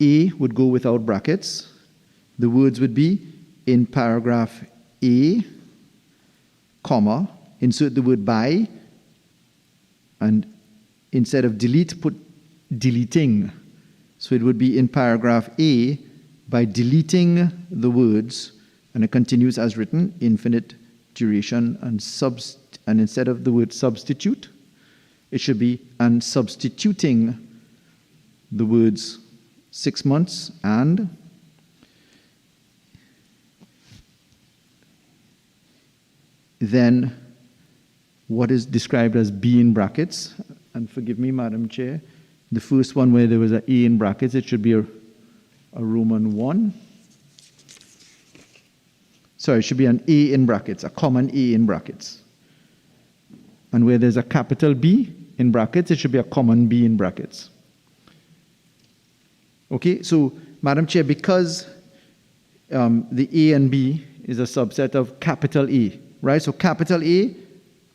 A would go without brackets. The words would be in paragraph A, comma, insert the word by, and instead of delete, put deleting. So it would be in paragraph A by deleting the words, and it continues as written, infinite duration, and instead of the word substitute, it should be and substituting the words 6 months and then what is described as B in brackets, and forgive me, Madam Chair, The first one where there was an A in brackets, it should be a Roman 1. Sorry, it should be an A in brackets, a common A in brackets. And where there's a capital B in brackets, it should be a common B in brackets. Okay, so Madam Chair, because the A and B is a subset of capital A, right? So capital A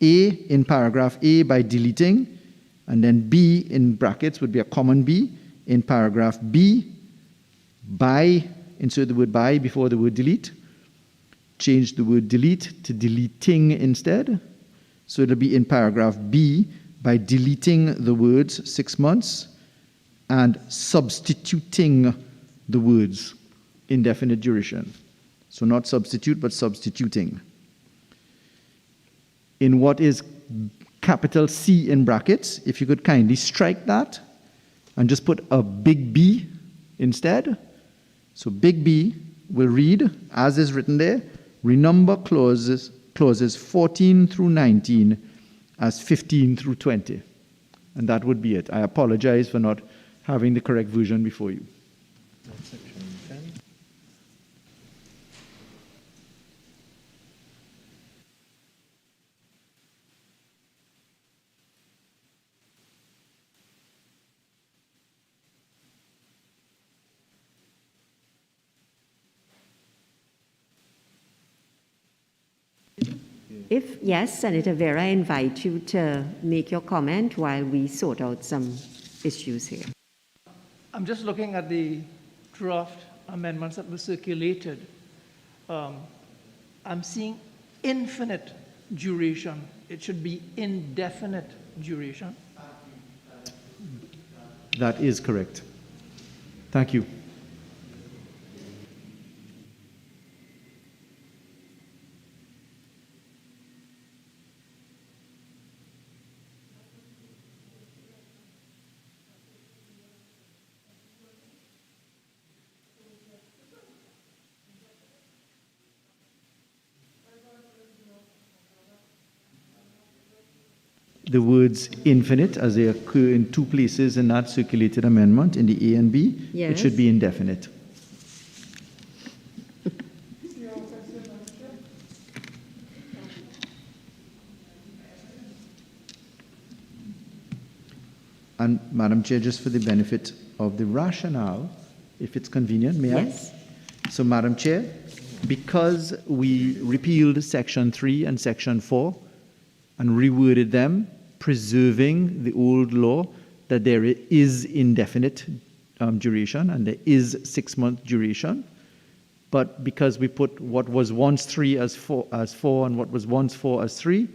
in paragraph A by deleting, and then B in brackets would be a common B. In paragraph B, by, insert the word by before the word delete. Change the word delete to deleting instead. So it'll be in paragraph B by deleting the words 6 months and substituting the words indefinite duration. So not substitute, but substituting. In what is capital C in brackets, if you could kindly strike that and just put a big B instead. So big B will read, as is written there, renumber clauses 14 through 19 as 15 through 20. And that would be it. I apologize for not having the correct version before you. If yes, Senator Vera, I invite you to make your comment while we sort out some issues here. I'm just looking at the draft amendments that were circulated. I'm seeing infinite duration. It should be indefinite duration. That is correct. Thank you. The words infinite, as they occur in two places in that circulated amendment, in the A and B, Yes. It should be indefinite. And Madam Chair, just for the benefit of the rationale, if it's convenient, may Yes. I? So Madam Chair, because we repealed Section 3 and Section 4 and reworded them, preserving the old law that there is indefinite duration and there is 6-month duration, but because we put what was once 3 as 4 and what was once 4 as 3,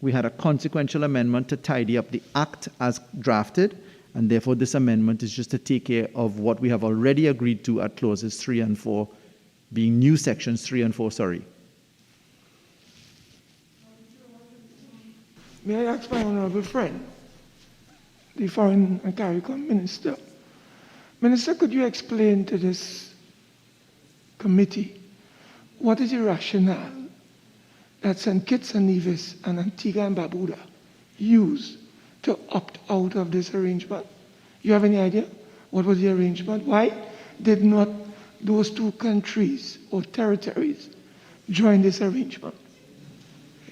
we had a consequential amendment to tidy up the act as drafted, and therefore this amendment is just to take care of what we have already agreed to at clauses 3 and 4, being new sections 3 and 4, sorry. May I ask my honorable friend, the Foreign and CARICOM Minister? Minister, could you explain to this committee what is the rationale that St. Kitts and Nevis and Antigua and Barbuda use to opt out of this arrangement? You have any idea what was the arrangement? Why did not those two countries or territories join this arrangement?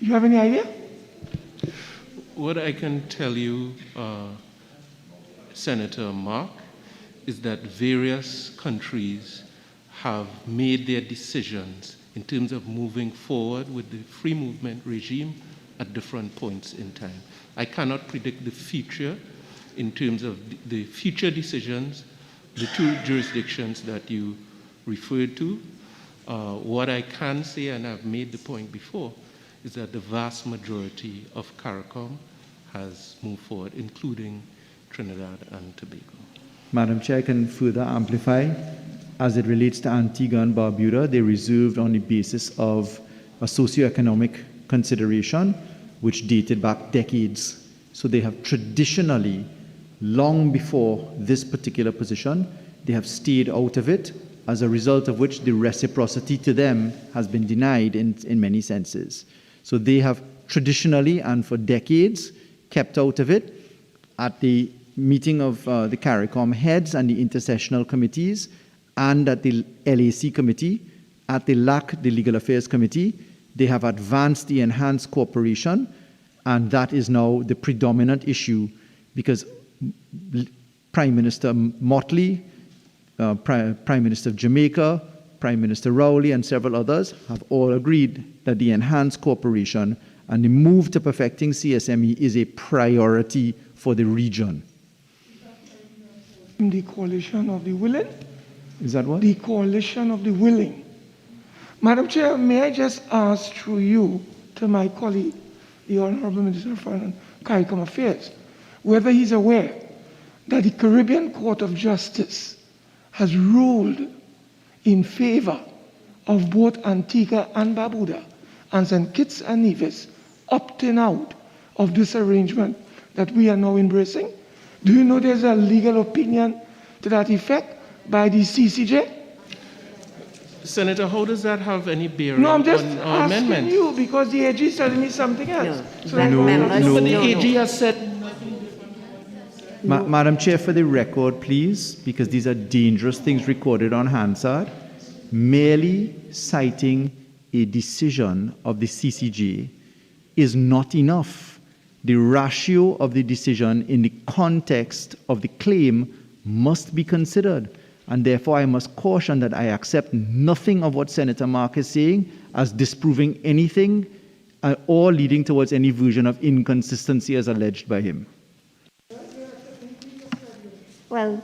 You have any idea? What I can tell you, Senator Mark, is that various countries have made their decisions in terms of moving forward with the free movement regime at different points in time. I cannot predict the future in terms of the future decisions, the two jurisdictions that you referred to. What I can say, and I've made the point before, is that the vast majority of CARICOM has moved forward, including Trinidad and Tobago. Madam Chair, I can further amplify. As it relates to Antigua and Barbuda, they reserved on the basis of a socioeconomic consideration, which dated back decades. So they have traditionally, long before this particular position, they have stayed out of it, as a result of which the reciprocity to them has been denied in many senses. So they have traditionally and for decades kept out of it at the meeting of the CARICOM heads and the intersessional committees and at the LAC committee, at the LAC, the Legal Affairs Committee, they have advanced the enhanced cooperation, and that is now the predominant issue because Prime Minister Motley, Prime Minister of Jamaica, Prime Minister Rowley, and several others have all agreed that the enhanced cooperation and the move to perfecting CSME is a priority for the region. The coalition of the willing? Is that what? The coalition of the willing. Madam Chair, may I just ask through you to my colleague, the Honorable Minister of Foreign and CARICOM Affairs, whether he's aware that the Caribbean Court of Justice has ruled in favor of both Antigua and Barbuda and St. Kitts and Nevis opting out of this arrangement that we are now embracing? Do you know there's a legal opinion to that effect by the CCJ? Senator, how does that have any bearing No, I'm just on our asking amendment? you because the AG is telling me something else. No, So that No, members, no. But the no, AG no. has said Madam Chair, for the record, please, because these are dangerous things recorded on Hansard, merely citing a decision of the CCJ is not enough. The ratio of the decision in the context of the claim must be considered. And therefore, I must caution that I accept nothing of what Senator Mark is saying as disproving anything or leading towards any version of inconsistency as alleged by him. Well,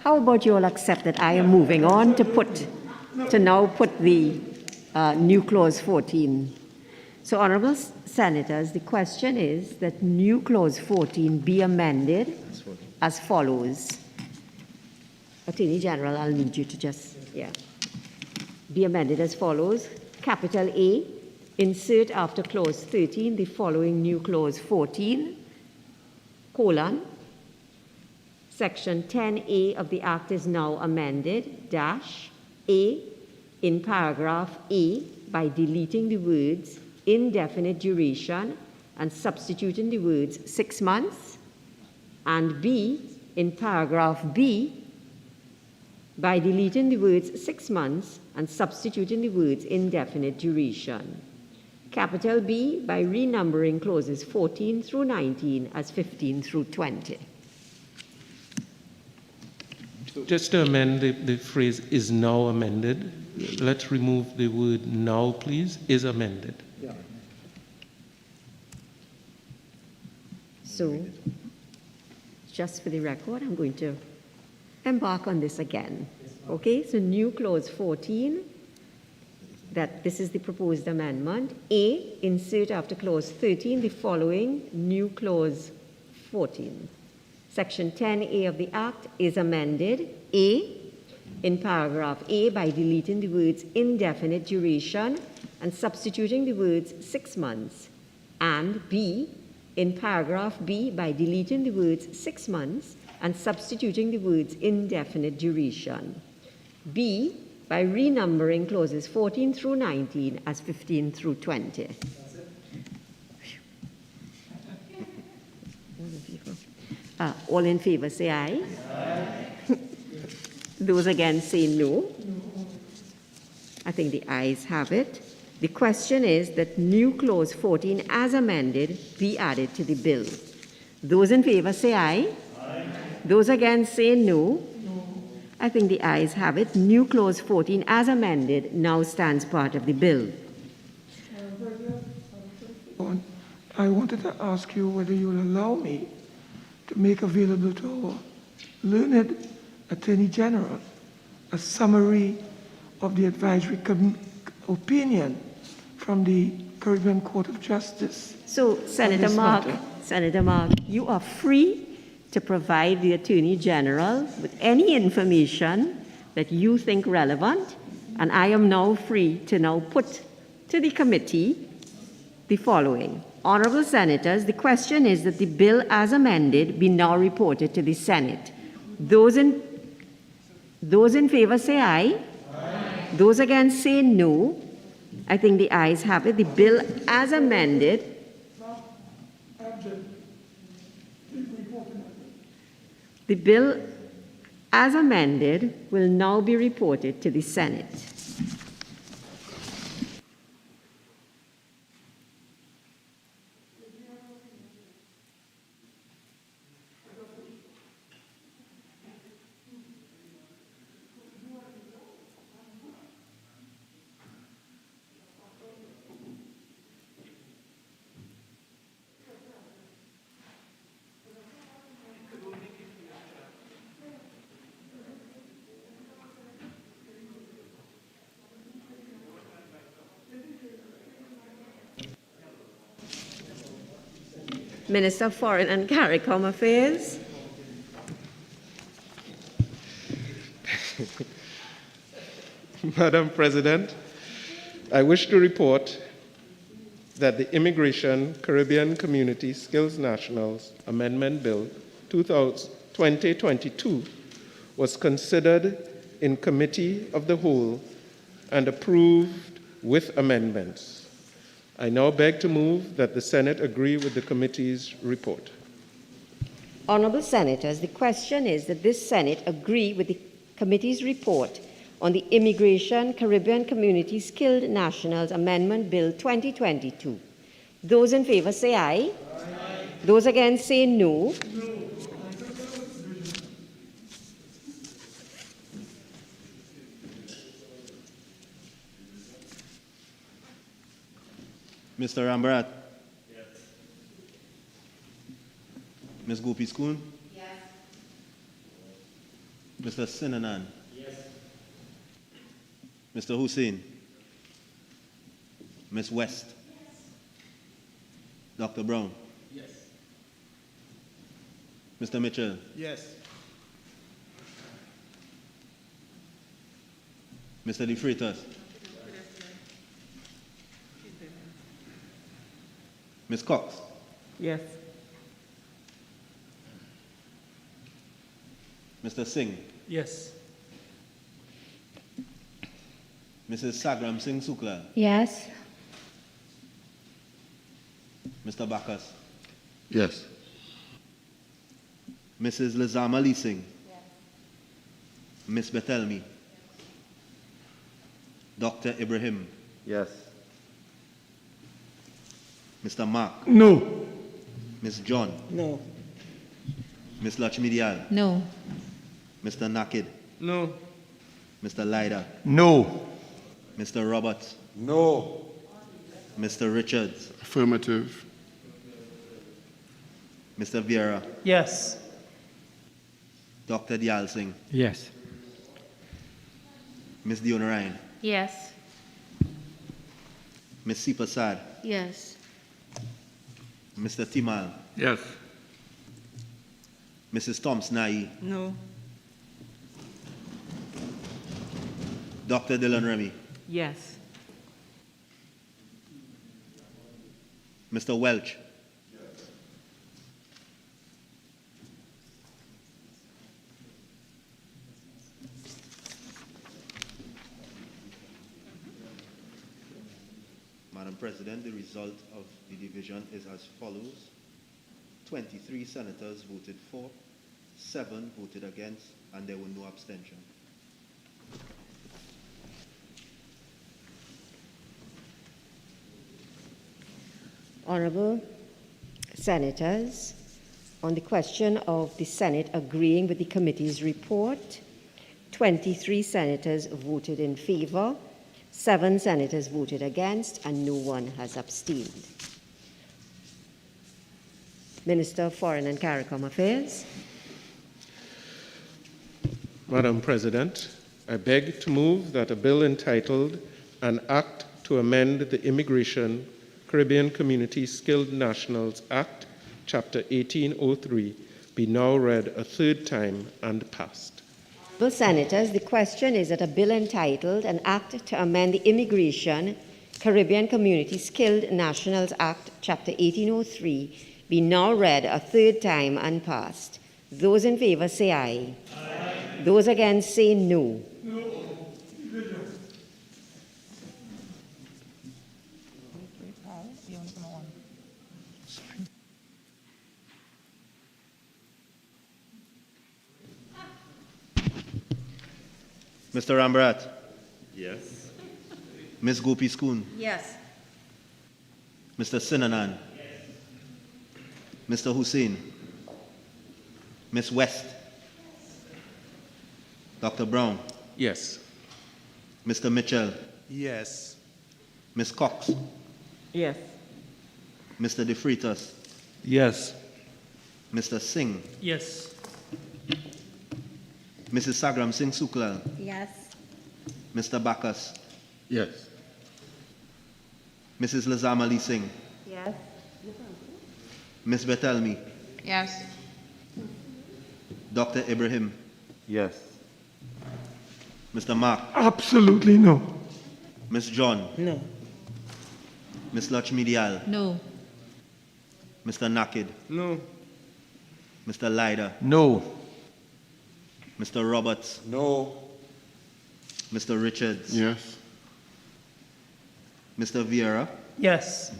how about you all accept that I am moving on to now put the new clause 14. So, honorable senators, the question is that new clause 14 be amended as follows. Attorney General, I'll need you to just, be amended as follows. Capital A, insert after clause 13 the following new clause 14, colon, Section 10A of the Act is now amended, dash, A, in paragraph A, by deleting the words indefinite duration and substituting the words 6 months, and B, in paragraph B, by deleting the words 6 months and substituting the words indefinite duration. Capital B, by renumbering clauses 14 through 19 as 15 through 20. Just to amend the phrase is now amended, let's remove the word now, please, is amended. So, just for the record, I'm going to embark on this again. Okay, so new clause 14, that this is the proposed amendment. A, insert after clause 13 the following new clause 14. Section 10A of the Act is amended. A, in paragraph A, by deleting the words indefinite duration and substituting the words 6 months. And B, in paragraph B, by deleting the words 6 months and substituting the words indefinite duration. B, by renumbering clauses 14 through 19 as 15 through 20. All in favor say aye. Aye. Those against say no. I think the ayes have it. The question is that new clause 14 as amended be added to the bill. Those in favor say aye. Aye. Those against say no. I think the ayes have it. New clause 14 as amended now stands part of the bill. I wanted to ask you whether you will allow me to make available to our learned Attorney General a summary of the advisory opinion from the Caribbean Court of Justice. So, Senator Mark, you are free to provide the Attorney General with any information that you think relevant, and I am now free to now put to the committee the following. Honorable Senators, the question is that the bill as amended be now reported to the Senate. Those in favor say aye. Aye. Those against say no. I think the ayes have it. The bill as amended. The bill, as amended, will now be reported to the Senate. Minister of Foreign and CARICOM Affairs. Madam President, I wish to report that the Immigration, Caribbean Community Skills Nationals Amendment Bill 2022 was considered in Committee of the Whole and approved with amendments. I now beg to move that the Senate agree with the committee's report. Honourable Senators, the question is that this Senate agree with the committee's report on the Immigration, Caribbean Community Skilled Nationals Amendment Bill 2022. Those in favour say aye. Aye. Those against say no. Mr. Rambarat? Yes. Ms. Gopi Schoon? Yes. Mr. Sinanan? Yes. Mr. Hussain? Ms. West? Yes. Dr. Brown? Yes. Mr. Mitchell? Yes. Mr. De Freitas? Ms. Cox? Yes. Mr. Singh? Yes. Mrs. Sagram Singh Sukla? Yes. Mr. Bacchus? Yes. Mrs. Lazama Lee Singh? Yes. Ms. Bethelmi? Yes. Dr. Ibrahim? Yes. Mr. Mark? No. Ms. John? No. Ms. Lakshmi Diyal? No. Mr. Nakid? No. Mr. Lida? No. Mr. Roberts? No. Mr. Richards? Affirmative. Mr. Vieira? Yes. Dr. Diyal Singh? Yes. Ms. Dionarayan? Yes. Ms. Sipa Sad? Yes. Mr. Timal? Yes. Mrs. Thompson Nai? No. Dr. Dylan Remy? Yes. Mr. Welch? Madam President, the result of the division is as follows. 23 senators voted for, 7 voted against, and there were no abstentions. Honourable Senators, on the question of the Senate agreeing with the committee's report, 23 senators voted in favour, 7 senators voted against, and no one has abstained. Minister of Foreign and CARICOM Affairs. Madam President, I beg to move that a bill entitled An Act to Amend the Immigration, Caribbean Community Skilled Nationals Act, Chapter 1803, be now read a third time and passed. Well, Senators, the question is that a bill entitled An Act to Amend the Immigration, Caribbean Community Skilled Nationals Act, Chapter 1803, be now read a third time and passed. Those in favour say aye. Aye. Those against say no. No. Mr. Rambarat, Yes. Ms. Gopi Skoon, Yes. Mr. Sinanan, Mr. Hussein, Ms. West, Dr. Brown, Yes. Mr. Mitchell, Yes. Ms. Cox, Yes. Mr. De Freitas, Yes. Mr. Singh, Yes. Mrs. Sagram Singh Suklal, Yes. Mr. Bacchus, Yes. Mrs. Lazama Lee Singh, Yes. Ms. Betelmi, Yes. Dr. Ibrahim, Yes. Mr. Mark, Absolutely no. Ms. John, No. Ms. Lakshmi Dial, No. Mr. Nakid, No. Mr. Lyda, No. Mr. Roberts, No. Mr. Richards, Yes. Mr. Vieira, Yes.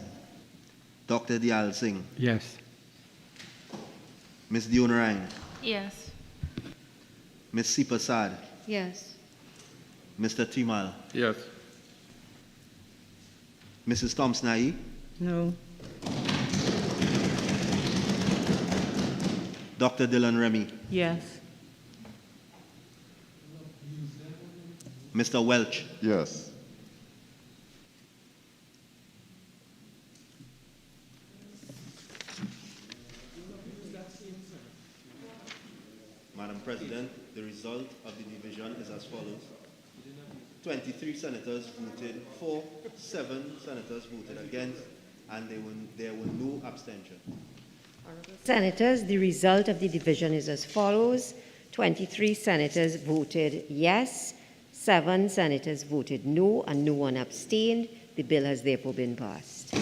Dr. Dial Singh, Yes. Ms. Dionarang, Yes. Ms. Sipa Sad, Yes. Mr. Timal, Yes. Mrs. Thompson-Aye, No. Dr. Dylan Remy, Yes. Mr. Welch, Yes. Madam President, the result of the division is as follows. 23 senators voted for, 7 senators voted against, and there were no abstentions. Senators, the result of the division is as follows. 23 senators voted yes, 7 senators voted no, and no one abstained. The bill has therefore been passed.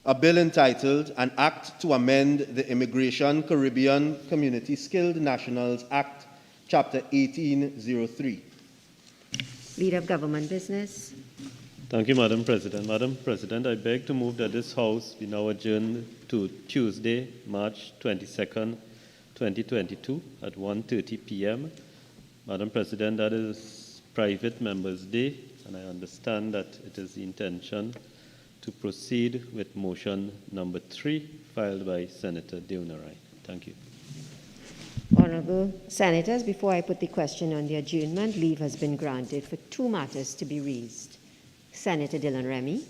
A bill entitled An Act to Amend the Immigration, Caribbean, Community Skilled Nationals Act, Chapter 1803. Leader of Government Business. Thank you, Madam President. Madam President, I beg to move that this House be now adjourned to Tuesday, March 22nd, 2022 at 1:30 p.m. Madam President, that is Private Members' Day, and I understand that it is the intention to proceed with motion number 3 filed by Senator Dionarang. Thank you. Honorable Senators, before I put the question on the adjournment, leave has been granted for 2 matters to be raised. Senator Dylan Remy.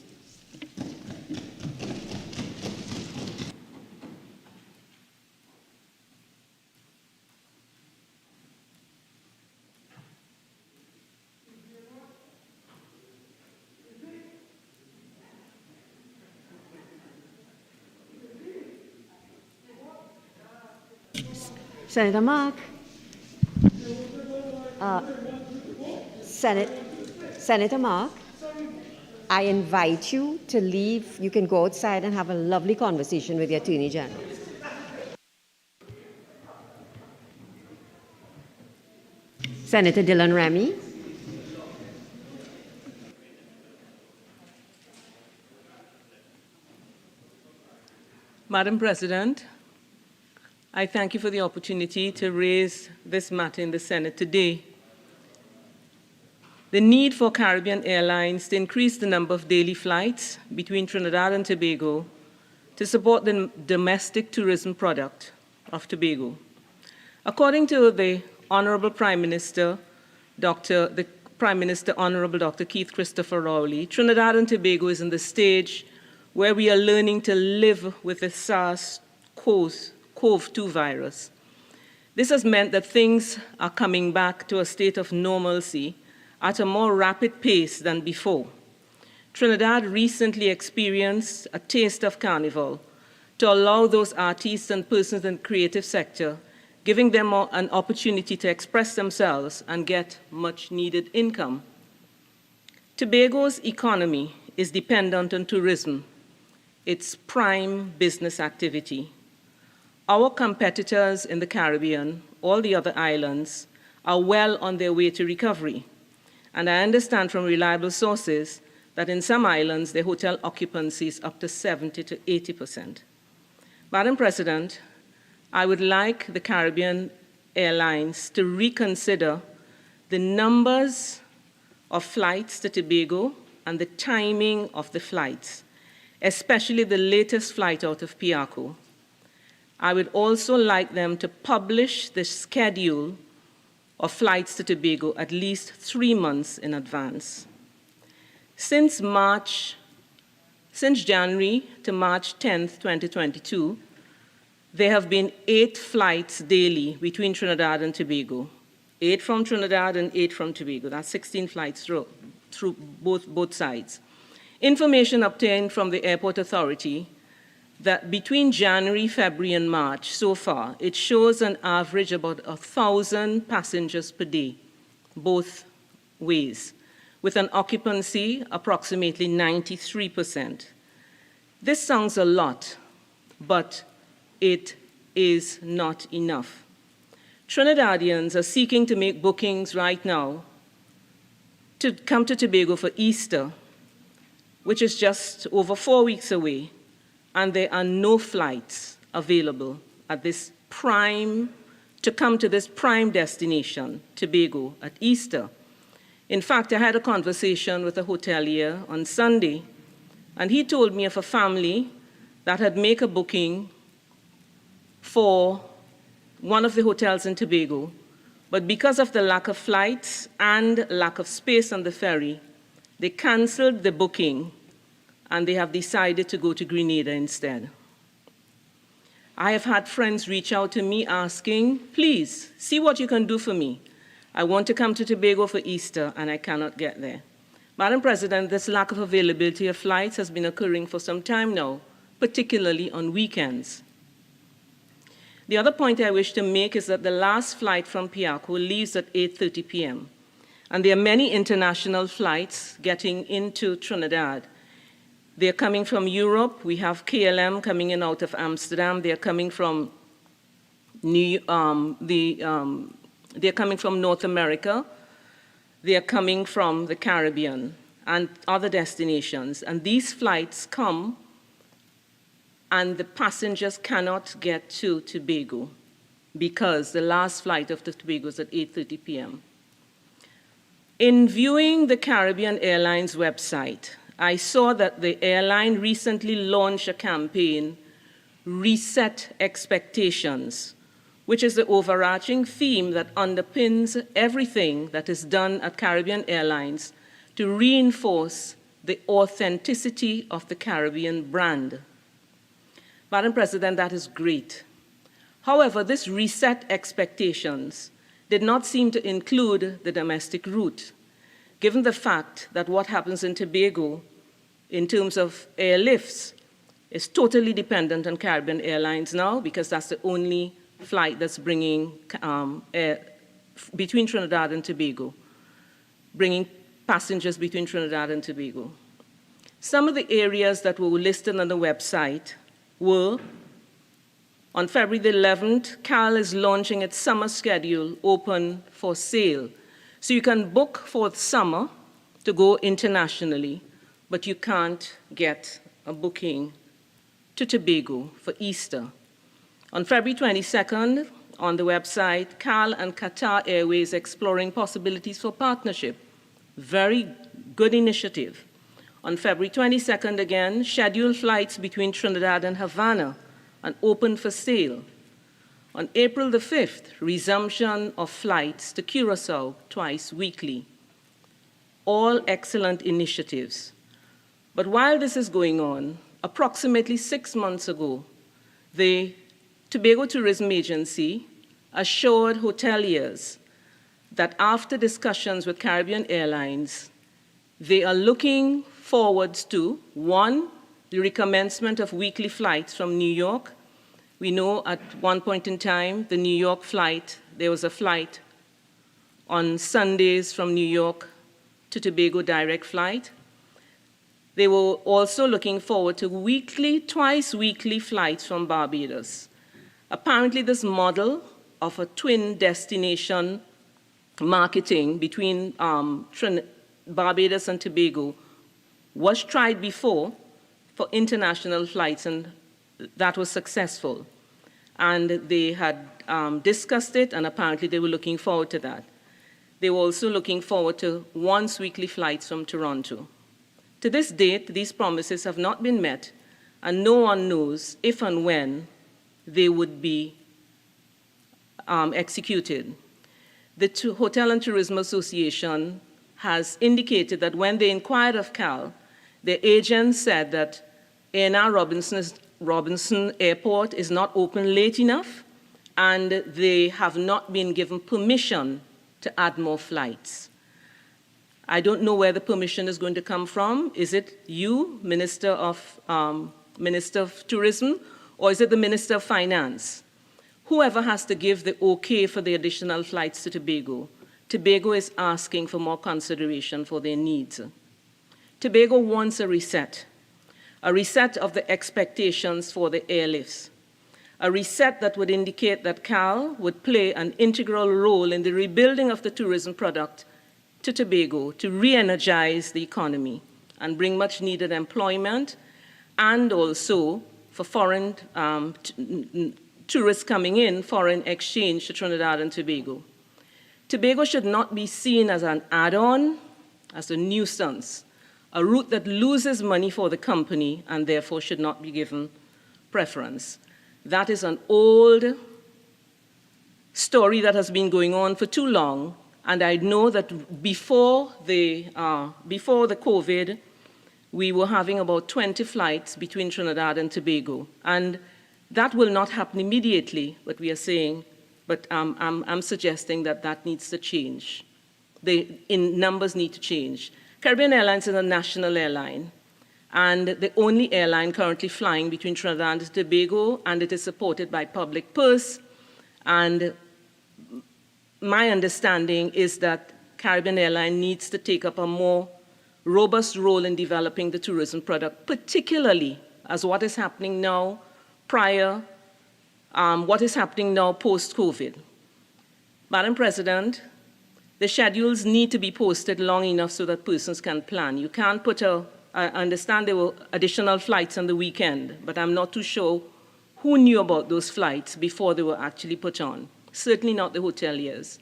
Senator Mark. Senator Mark, I invite you to leave. You can go outside and have a lovely conversation with the Attorney General. Senator Dylan Remy. Madam President, I thank you for the opportunity to raise this matter in the Senate today. The need for Caribbean Airlines to increase the number of daily flights between Trinidad and Tobago to support the domestic tourism product of Tobago. According to the Honorable Prime Minister, Honorable Dr. Keith Christopher Rowley, Trinidad and Tobago is in the stage where we are learning to live with the SARS-CoV-2 virus. This has meant that things are coming back to a state of normalcy at a more rapid pace than before. Trinidad recently experienced a taste of carnival to allow those artists and persons in the creative sector, giving them an opportunity to express themselves and get much-needed income. Tobago's economy is dependent on tourism, its prime business activity. Our competitors in the Caribbean, all the other islands, are well on their way to recovery. And I understand from reliable sources that in some islands, the hotel occupancy is up to 70 to 80%. Madam President, I would like the Caribbean Airlines to reconsider the numbers of flights to Tobago and the timing of the flights, especially the latest flight out of Piarco. I would also like them to publish the schedule of flights to Tobago at least 3 months in advance. Since January to March 10th, 2022, there have been 8 flights daily between Trinidad and Tobago. 8 from Trinidad and 8 from Tobago. That's 16 flights through both sides. Information obtained from the airport authority that between January, February, and March so far, it shows an average about 1,000 passengers per day, both ways, with an occupancy approximately 93%. This sounds a lot, but it is not enough. Trinidadians are seeking to make bookings right now to come to Tobago for Easter, which is just over 4 weeks away, and there are no flights available at this to come to this prime destination, Tobago, at Easter. In fact, I had a conversation with a hotelier on Sunday, and he told me of a family that had made a booking for one of the hotels in Tobago, but because of the lack of flights and lack of space on the ferry, they canceled the booking and they have decided to go to Grenada instead. I have had friends reach out to me asking, please, see what you can do for me. I want to come to Tobago for Easter and I cannot get there. Madam President, this lack of availability of flights has been occurring for some time now, particularly on weekends. The other point I wish to make is that the last flight from Piarco leaves at 8:30 p.m. And there are many international flights getting into Trinidad. They're coming from Europe. We have KLM coming in out of Amsterdam. They're coming from they're coming from North America. They're coming from the Caribbean and other destinations. And these flights come and the passengers cannot get to Tobago because the last flight of the Tobago is at 8:30 p.m. In viewing the Caribbean Airlines website, I saw that the airline recently launched a campaign, Reset Expectations, which is the overarching theme that underpins everything that is done at Caribbean Airlines to reinforce the authenticity of the Caribbean brand. Madam President, that is great. However, this Reset Expectations did not seem to include the domestic route, given the fact that what happens in Tobago in terms of airlifts is totally dependent on Caribbean Airlines now because that's the only flight that's bringing between Trinidad and Tobago, bringing passengers between Trinidad and Tobago. Some of the areas that were listed on the website were, on February the 11th, CAL is launching its summer schedule open for sale. So you can book for the summer to go internationally, but you can't get a booking to Tobago for Easter. On February 22nd, on the website, CAL and Qatar Airways exploring possibilities for partnership. Very good initiative. On February 22nd, again, scheduled flights between Trinidad and Havana and open for sale. On April the 5th, resumption of flights to Curaçao twice weekly. All excellent initiatives. But while this is going on, approximately 6 months ago, the Tobago Tourism Agency assured hoteliers that after discussions with Caribbean Airlines, they are looking forward to, one, the recommencement of weekly flights from New York. We know at one point in time, the New York flight, there was a flight on Sundays from New York to Tobago direct flight. They were also looking forward to twice weekly flights from Barbados. Apparently this model of a twin destination marketing between Barbados and Tobago was tried before for international flights, and that was successful. and they had discussed it, and apparently they were looking forward to that. They were also looking forward to once-weekly flights from Toronto. To this date, these promises have not been met, and no one knows if and when they would be executed. The Hotel and Tourism Association has indicated that when they inquired of CAL, the agent said that A&R Robinson Airport is not open late enough, and they have not been given permission to add more flights. I don't know where the permission is going to come from. Is it you, Minister of Tourism, or is it the Minister of Finance? Whoever has to give the okay for the additional flights to Tobago, Tobago is asking for more consideration for their needs. Tobago wants a reset of the expectations for the airlifts, a reset that would indicate that CAL would play an integral role in the rebuilding of the tourism product to Tobago to re-energize the economy and bring much needed employment, and also for foreign tourists coming in, foreign exchange to Trinidad and Tobago. Tobago should not be seen as an add-on, as a nuisance, a route that loses money for the company and therefore should not be given preference. That is an old story that has been going on for too long, and I know that before the COVID, we were having about 20 flights between Trinidad and Tobago, and that will not happen immediately, what we are saying, but I'm suggesting that that needs to change. Numbers need to change. Caribbean Airlines is a national airline, and the only airline currently flying between Trinidad and Tobago, and it is supported by public purse. And my understanding is that Caribbean Airlines needs to take up a more robust role in developing the tourism product, particularly as what is happening now what is happening now post-COVID. Madam President, the schedules need to be posted long enough so that persons can plan. You can't put I understand there were additional flights on the weekend, but I'm not too sure who knew about those flights before they were actually put on. Certainly not the hoteliers.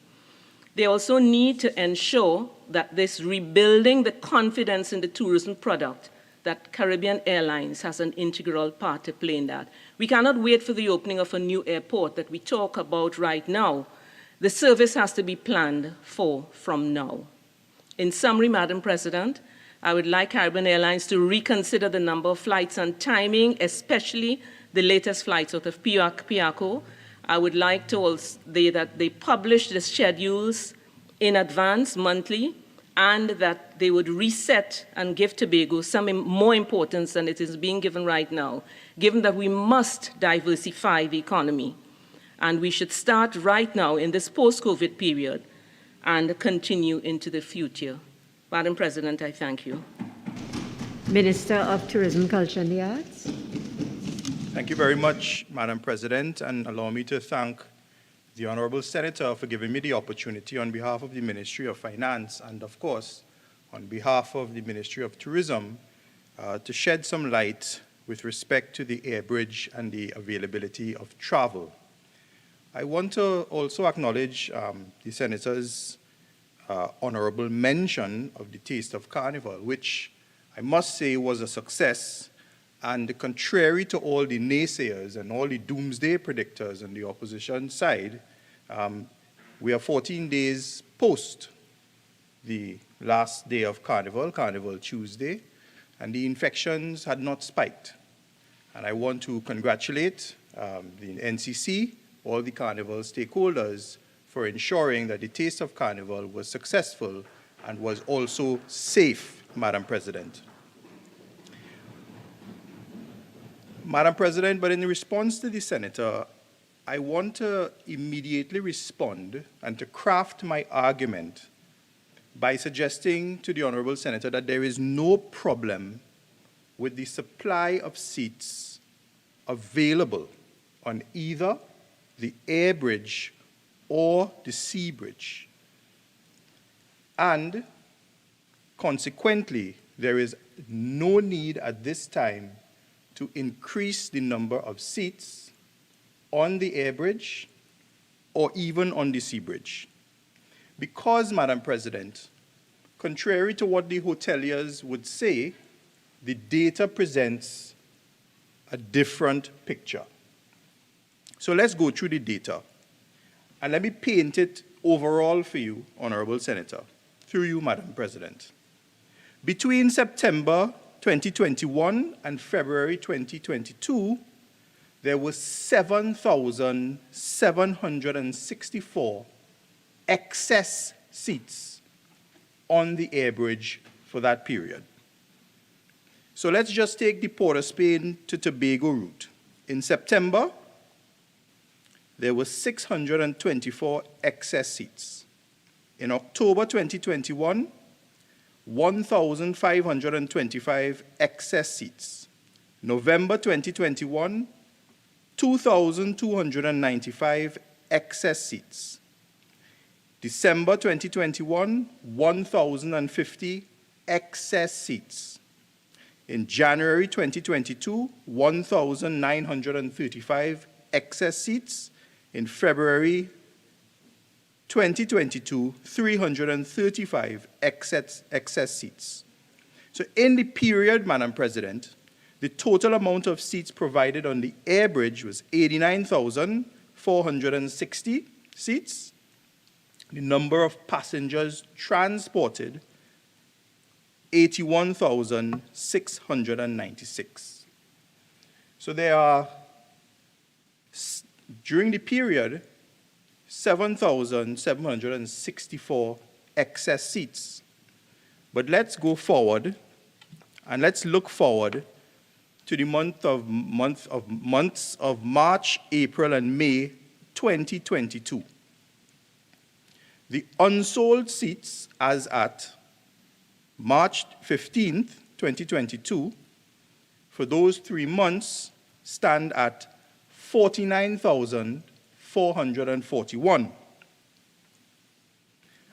They also need to ensure that this rebuilding the confidence in the tourism product, that Caribbean Airlines has an integral part to play in that. We cannot wait for the opening of a new airport that we talk about right now. The service has to be planned for from now. In summary, Madam President, I would like Caribbean Airlines to reconsider the number of flights and timing, especially the latest flights out of Piaco. I would like to also that they publish the schedules in advance, monthly, and that they would reset and give Tobago some more importance than it is being given right now, given that we must diversify the economy. And we should start right now in this post-COVID period and continue into the future. Madam President, I thank you. Minister of Tourism, Culture and the Arts. Thank you very much, Madam President, and allow me to thank the Honorable Senator for giving me the opportunity on behalf of the Ministry of Finance and, of course, on behalf of the Ministry of Tourism to shed some light with respect to the air bridge and the availability of travel. I want to also acknowledge the Senator's honorable mention of the Taste of Carnival, which I must say was a success, and contrary to all the naysayers and all the doomsday predictors on the opposition side, we are 14 days post the last day of Carnival, Carnival Tuesday, and the infections had not spiked. And I want to congratulate the NCC, all the Carnival stakeholders, for ensuring that the Taste of Carnival was successful and was also safe, Madam President. Madam President, but in response to the Senator, I want to immediately respond and to craft my argument by suggesting to the Honorable Senator that there is no problem with the supply of seats available on either the air bridge or the sea bridge. And consequently, there is no need at this time to increase the number of seats on the air bridge or even on the sea bridge. Because, Madam President, contrary to what the hoteliers would say, the data presents a different picture. So let's go through the data. And let me paint it overall for you, Honorable Senator, through you, Madam President. Between September 2021 and February 2022, there were 7,764 excess seats on the air bridge for that period. So let's just take the Port of Spain to Tobago route. In September, there were 624 excess seats. In October 2021, 1,525 excess seats. November 2021, 2,295 excess seats. December 2021, 1,050 excess seats. In January 2022, 1,935 excess seats. In February 2022, 335 excess seats. So in the period, Madam President, the total amount of seats provided on the air bridge was 89,460 seats. The number of passengers transported, 81,696. So there are, during the period, 7,764 excess seats. But let's go forward and let's look forward to the months of March, April, and May 2022. The unsold seats as at March 15th, 2022, for those 3 months stand at 49,441.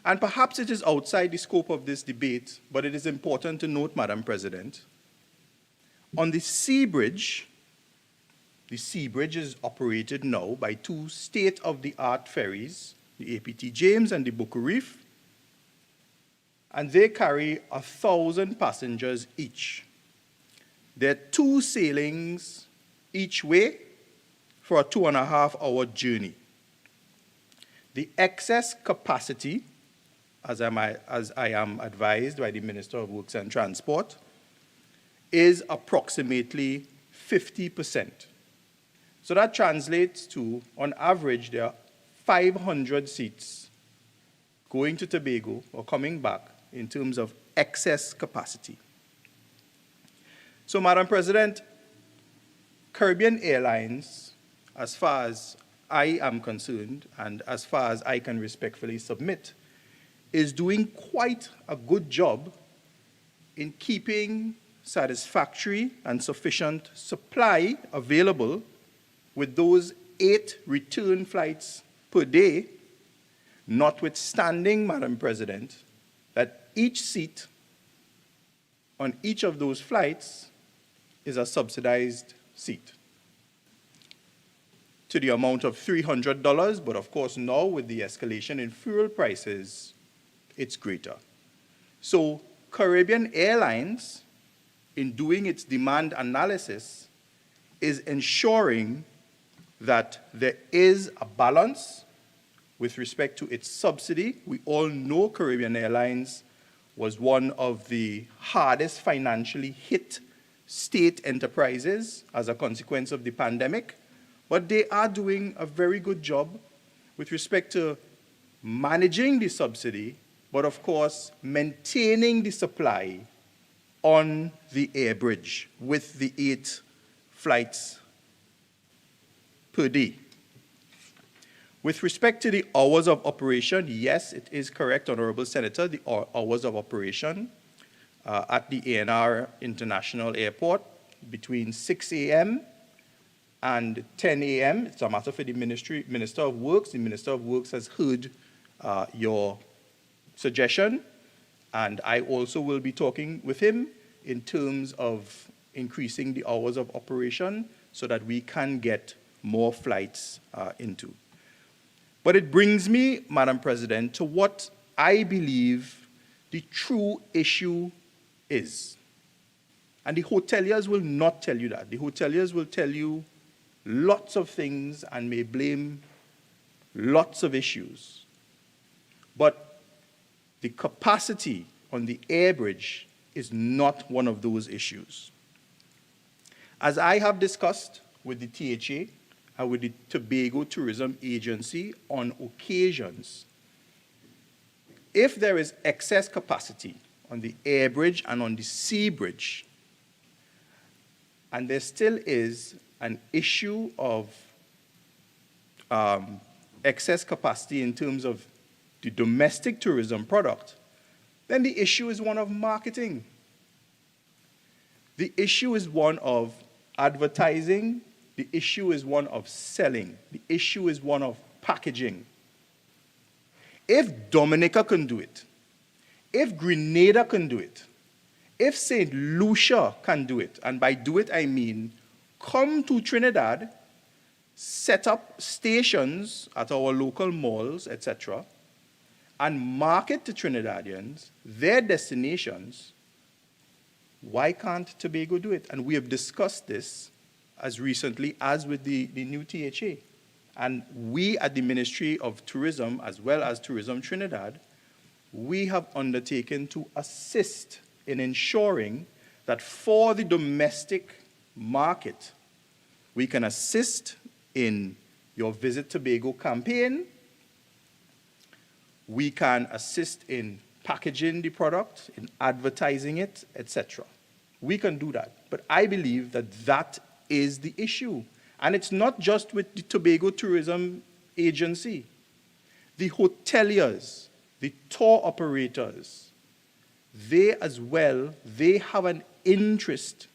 And perhaps it is outside the scope of this debate, but it is important to note, Madam President, on the sea bridge is operated now by 2 state-of-the-art ferries, the APT James and the Boca Reef, and they carry 1,000 passengers each. There are 2 sailings each way for a 2.5-hour journey. The excess capacity, as I am advised by the Minister of Works and Transport, is approximately 50%. So that translates to, on average, there are 500 seats going to Tobago or coming back in terms of excess capacity. So, Madam President, Caribbean Airlines, as far as I am concerned and as far as I can respectfully submit, is doing quite a good job in keeping satisfactory and sufficient supply available with those 8 return flights per day, notwithstanding, Madam President, that each seat on each of those flights is a subsidized seat to the amount of $300, but of course now with the escalation in fuel prices, it's greater. So Caribbean Airlines, in doing its demand analysis, is ensuring that there is a balance with respect to its subsidy. We all know Caribbean Airlines was one of the hardest financially hit state enterprises as a consequence of the pandemic, but they are doing a very good job with respect to managing the subsidy, but of course maintaining the supply on the air bridge with the 8 flights per day. With respect to the hours of operation, yes, it is correct, Honorable Senator, the hours of operation at the ANR International Airport between 6 a.m. and 10 a.m. It's a matter for the Minister of Works. The Minister of Works has heard your suggestion, and I also will be talking with him in terms of increasing the hours of operation so that we can get more flights into. But it brings me, Madam President, to what I believe the true issue is. And the hoteliers will not tell you that. The hoteliers will tell you lots of things and may blame lots of issues. But the capacity on the air bridge is not one of those issues. As I have discussed with the THA and with the Tobago Tourism Agency on occasions, if there is excess capacity on the air bridge and on the sea bridge, and there still is an issue of excess capacity in terms of the domestic tourism product, then the issue is one of marketing. The issue is one of advertising. The issue is one of selling. The issue is one of packaging. If Dominica can do it, if Grenada can do it, if St. Lucia can do it, and by do it I mean come to Trinidad, set up stations at our local malls, etc., and market to Trinidadians their destinations, why can't Tobago do it? And we have discussed this as recently as with the new THA. And we at the Ministry of Tourism, as well as Tourism Trinidad, we have undertaken to assist in ensuring that for the domestic market, we can assist in your Visit Tobago campaign. We can assist in packaging the product, in advertising it, etc. We can do that. But I believe that that is the issue. And it's not just with the Tobago Tourism Agency. The hoteliers, the tour operators, they as well, they have an interest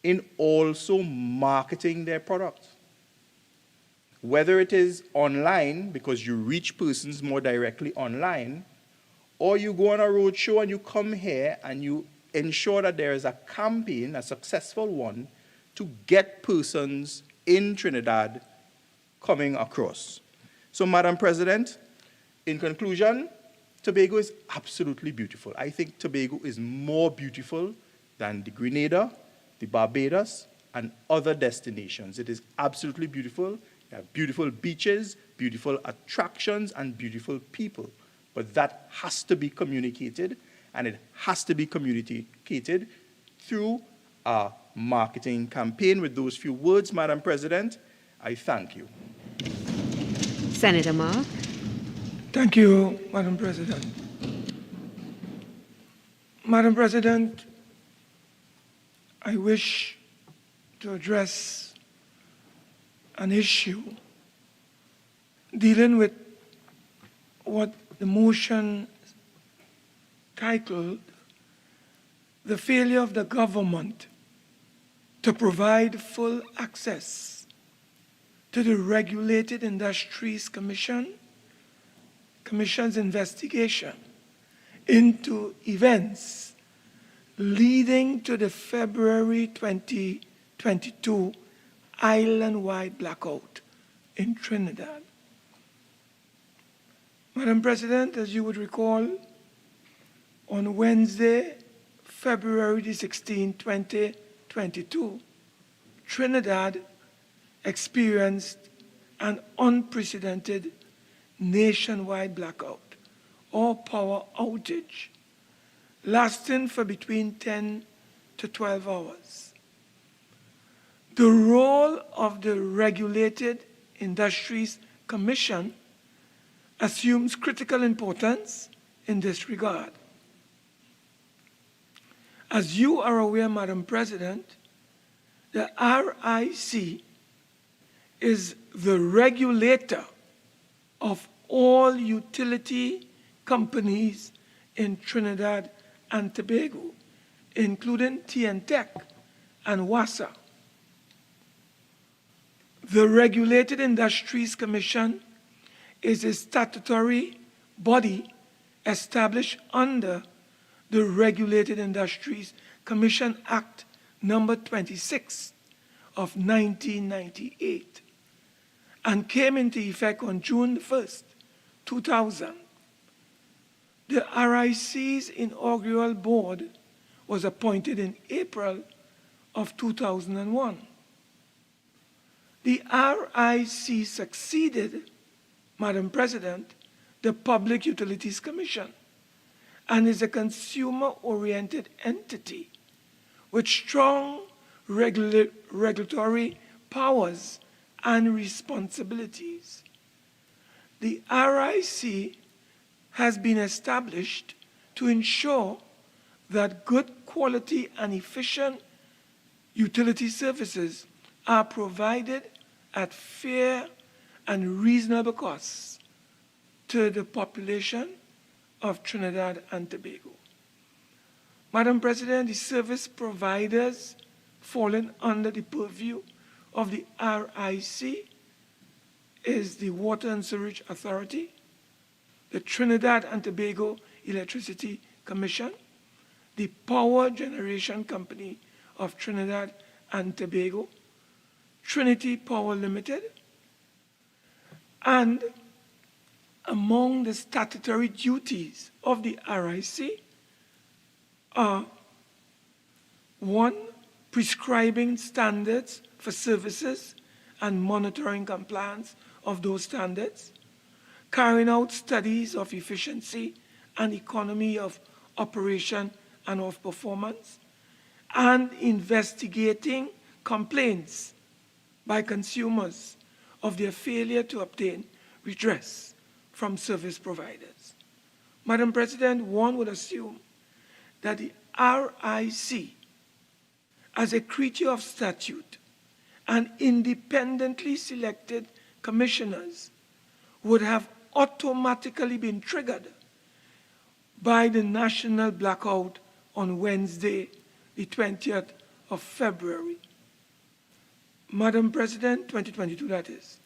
in also marketing their product. Whether it is online, because you reach persons more directly online, or you go on a roadshow and you come here and you ensure that there is a campaign, a successful one, to get persons in Trinidad coming across. So, Madam President, in conclusion, Tobago is absolutely beautiful. I think Tobago is more beautiful than the Grenada, the Barbados, and other destinations. It is absolutely beautiful. You have beautiful beaches, beautiful attractions, and beautiful people. But that has to be communicated, and it has to be communicated through a marketing campaign. With those few words, Madam President, I thank you. Senator Mark. Thank you, Madam President. Madam President, I wish to address an issue dealing with what the motion titled "The Failure of the Government to Provide Full Access to the Regulated Industries Commission's investigation into events leading to the February 2022 island-wide blackout in Trinidad." Madam President, as you would recall, on Wednesday, February 16, 2022, Trinidad experienced an unprecedented nationwide blackout or power outage lasting for between 10 to 12 hours. The role of the Regulated Industries Commission assumes critical importance in this regard. As you are aware, Madam President, the RIC is the regulator of all utility companies in Trinidad and Tobago, including TNTech and WASA. The Regulated Industries Commission is a statutory body established under the Regulated Industries Commission Act number 26 of 1998. and came into effect on June 1st, 2000. The RIC's inaugural board was appointed in April of 2001. The RIC succeeded, Madam President, the Public Utilities Commission and is a consumer-oriented entity with strong regulatory powers and responsibilities. The RIC has been established to ensure that good quality and efficient utility services are provided at fair and reasonable costs to the population of Trinidad and Tobago. Madam President, the service providers falling under the purview of the RIC is the Water and Sewerage Authority, the Trinidad and Tobago Electricity Commission, the Power Generation Company of Trinidad and Tobago, Trinity Power Limited, and among the statutory duties of the RIC are 1, prescribing standards for services and monitoring compliance of those standards, carrying out studies of efficiency and economy of operation and of performance, and investigating complaints by consumers of their failure to obtain redress from service providers. Madam President, one would assume that the RIC, as a creature of statute and independently selected commissioners, would have automatically been triggered by the national blackout on Wednesday, the 20th of February. Madam President, 2022 that is.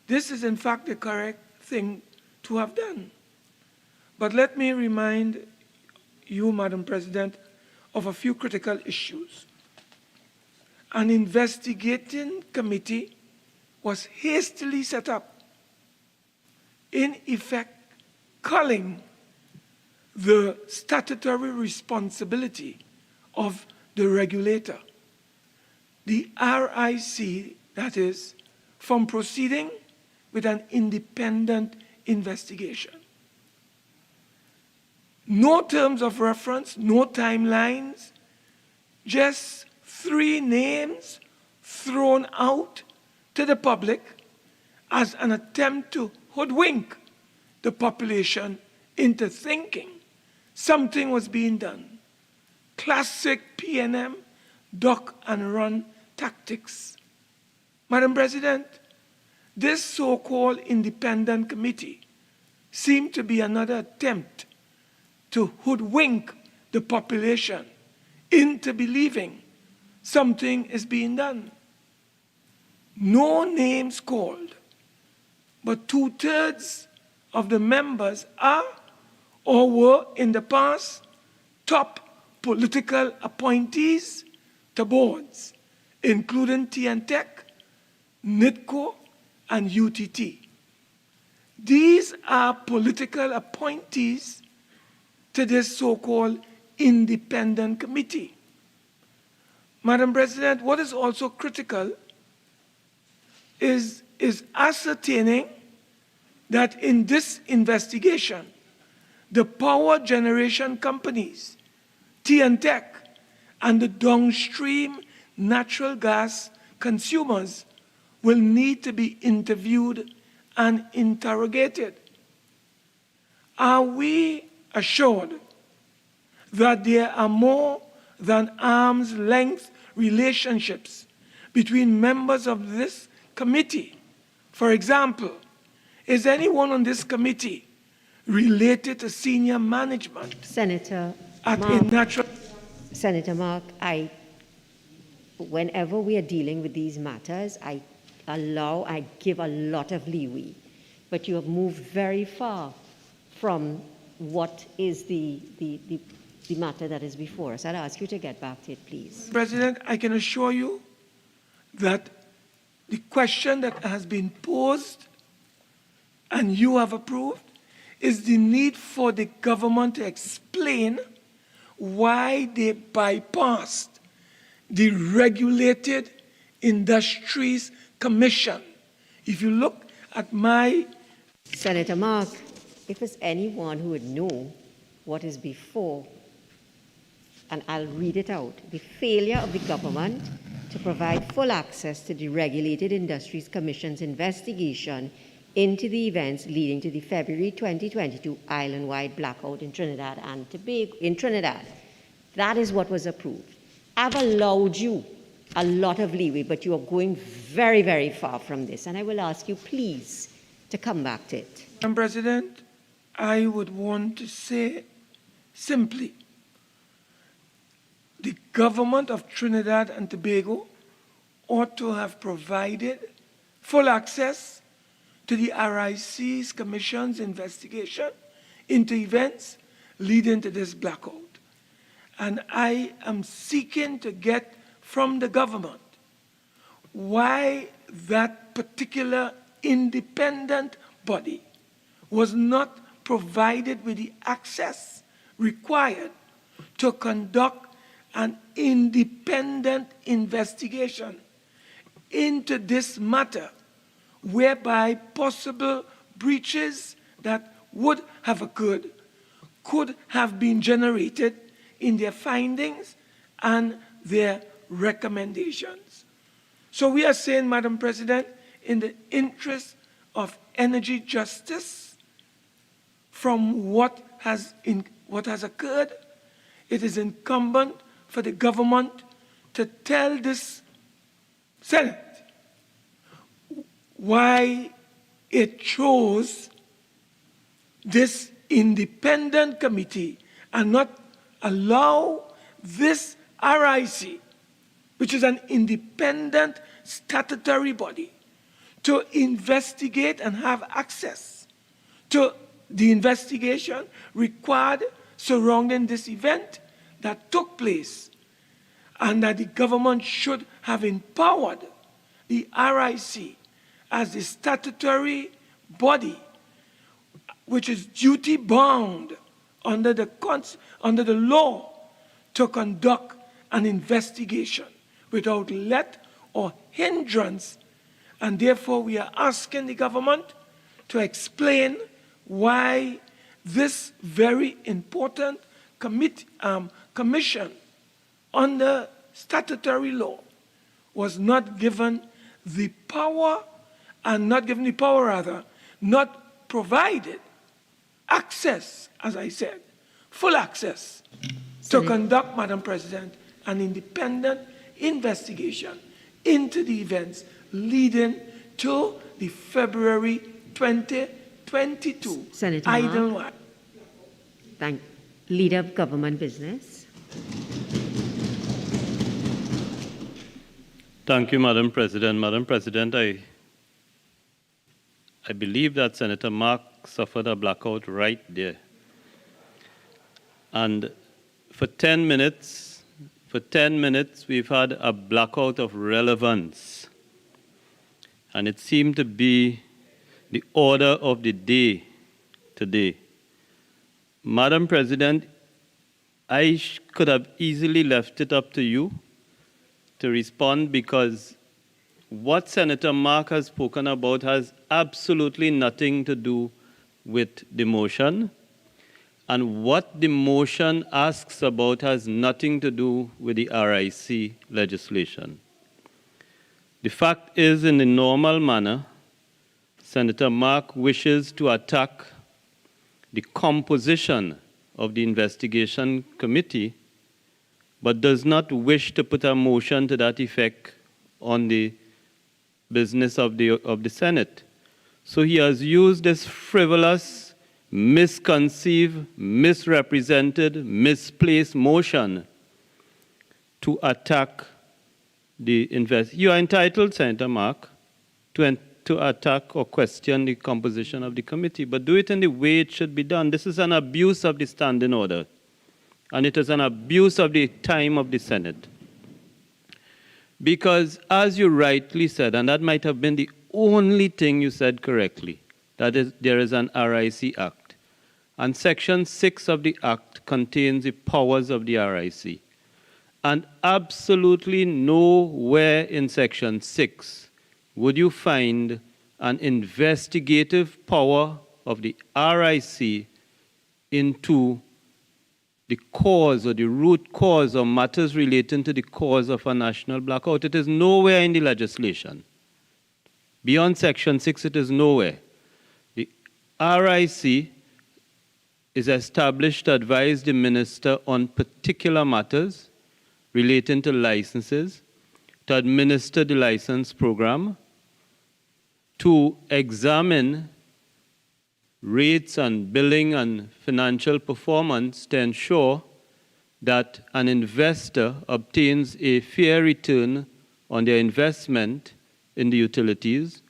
This is in fact the correct thing to have done. But let me remind you, Madam President, of a few critical issues. An investigating committee was hastily set up, in effect culling the statutory responsibility of the regulator, the RIC, that is, from proceeding with an independent investigation. No terms of reference, no timelines, just 3 names thrown out to the public as an attempt to hoodwink the population into thinking something was being done. Classic PNM duck and run tactics. Madam President, this so-called independent committee seemed to be another attempt to hoodwink the population into believing something is being done. No names called, but 2/3 of the members are or were in the past top political appointees to boards, including TNTech, NITCO, and UTT. These are political appointees to this so-called independent committee. Madam President, what is also critical is ascertaining that in this investigation, the power generation companies, TNTech, and the downstream natural gas consumers will need to be interviewed and interrogated. Are we assured that there are more than arm's length relationships between members of this committee? For example, is anyone on this committee related to senior management Senator at Mark, a natural... Senator Mark, whenever we are dealing with these matters, I give a lot of leeway, but you have moved very far from what is the matter that is before us. I'd ask you to get back to it, please. President, I can assure you that the question that has been posed and you have approved is the need for the government to explain why they bypassed the Regulated Industries Commission. If you look at my... Senator Mark, if there's anyone who would know what is before, and I'll read it out, the failure of the government to provide full access to the Regulated Industries Commission's investigation into the events leading to the February 2022 island-wide blackout in Trinidad and Tobago. That is what was approved. I've allowed you a lot of leeway, but you are going very, very far from this, and I will ask you, please, to come back to it. Madam President, I would want to say simply, the government of Trinidad and Tobago ought to have provided full access to the RIC's Commission's investigation into events leading to this blackout. And I am seeking to get from the government why that particular independent body was not provided with the access required to conduct an independent investigation into this matter, whereby possible breaches that would have occurred could have been generated in their findings and their recommendations. So we are saying, Madam President, in the interest of energy justice, from what has occurred, it is incumbent for the government to tell this Senate why it chose this independent committee and not allow this RIC, which is an independent statutory body, to investigate and have access to the investigation required surrounding this event that took place, and that the government should have empowered the RIC as the statutory body which is duty-bound under the law to conduct an investigation without let or hindrance. And therefore, we are asking the government to explain why this very important commission under statutory law was not given the power, not provided access, as I said, full access to conduct, Madam President, an independent investigation into the events leading to the February 2022 Senator idle-wide. Thank Leader of Government Business. Thank you, Madam President. Madam President, I believe that Senator Mark suffered a blackout right there. And for 10 minutes, we've had a blackout of relevance. And it seemed to be the order of the day today. Madam President, I could have easily left it up to you to respond, because what Senator Mark has spoken about has absolutely nothing to do with the motion, and what the motion asks about has nothing to do with the RIC legislation. The fact is, in the normal manner, Senator Mark wishes to attack the composition of the investigation committee, but does not wish to put a motion to that effect on the business of the Senate. So he has used this frivolous, misconceived, misrepresented, misplaced motion to attack the You are entitled, Senator Mark, to attack or question the composition of the committee, but do it in the way it should be done. This is an abuse of the standing order, and it is an abuse of the time of the Senate. Because as you rightly said, and that might have been the only thing you said correctly, that is, there is an RIC Act. And Section 6 of the Act contains the powers of the RIC. And absolutely nowhere in Section 6 would you find an investigative power of the RIC into the cause or the root cause or matters relating to the cause of a national blackout. It is nowhere in the legislation. Beyond Section 6, it is nowhere. The RIC is established to advise the minister on particular matters relating to licenses, to administer the license program, to examine rates and billing and financial performance to ensure that an investor obtains a fair return on their investment in the utilities,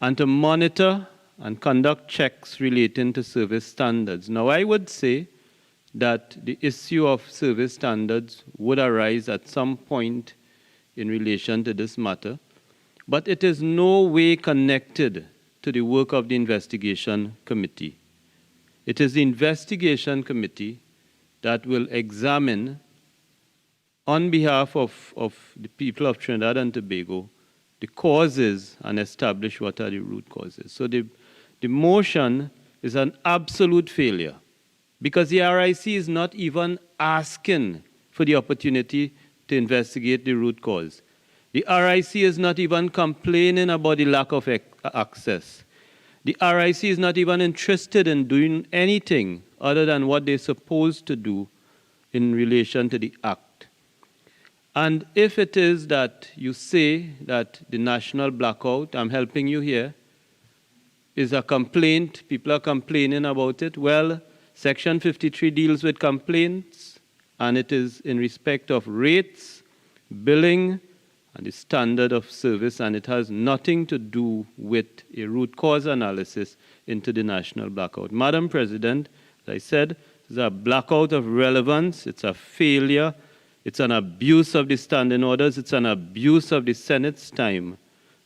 and to monitor and conduct checks relating to service standards. Now, I would say that the issue of service standards would arise at some point in relation to this matter, but it is no way connected to the work of the investigation committee. It is the investigation committee that will examine, on behalf of the people of Trinidad and Tobago, the causes and establish what are the root causes. So the motion is an absolute failure because the RIC is not even asking for the opportunity to investigate the root cause. The RIC is not even complaining about the lack of access. The RIC is not even interested in doing anything other than what they're supposed to do in relation to the Act. And if it is that you say that the national blackout, I'm helping you here, is a complaint, people are complaining about it, well, Section 53 deals with complaints, and it is in respect of rates, billing, and the standard of service, and it has nothing to do with a root cause analysis into the national blackout. Madam President, as I said, it's a blackout of relevance, it's a failure, it's an abuse of the standing orders, it's an abuse of the Senate's time,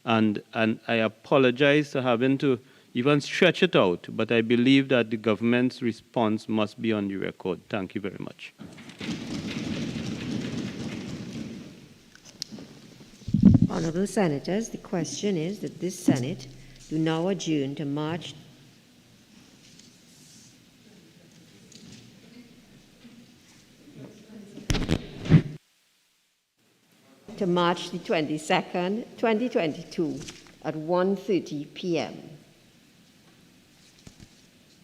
and I apologize for having to even stretch it out, but I believe that the government's response must be on the record. Thank you very much. Honourable Senators, the question is that this Senate do now adjourn to March the 22nd, 2022 at 1:30 p.m.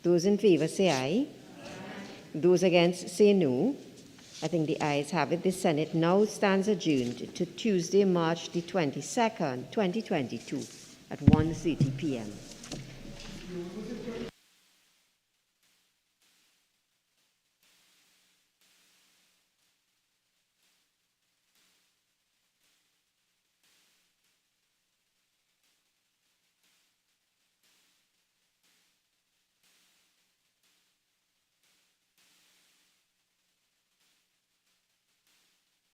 Those in favour say aye. Those against say no. I think the ayes have it. The Senate now stands adjourned to Tuesday, March the 22nd, 2022 at 1:30 p.m.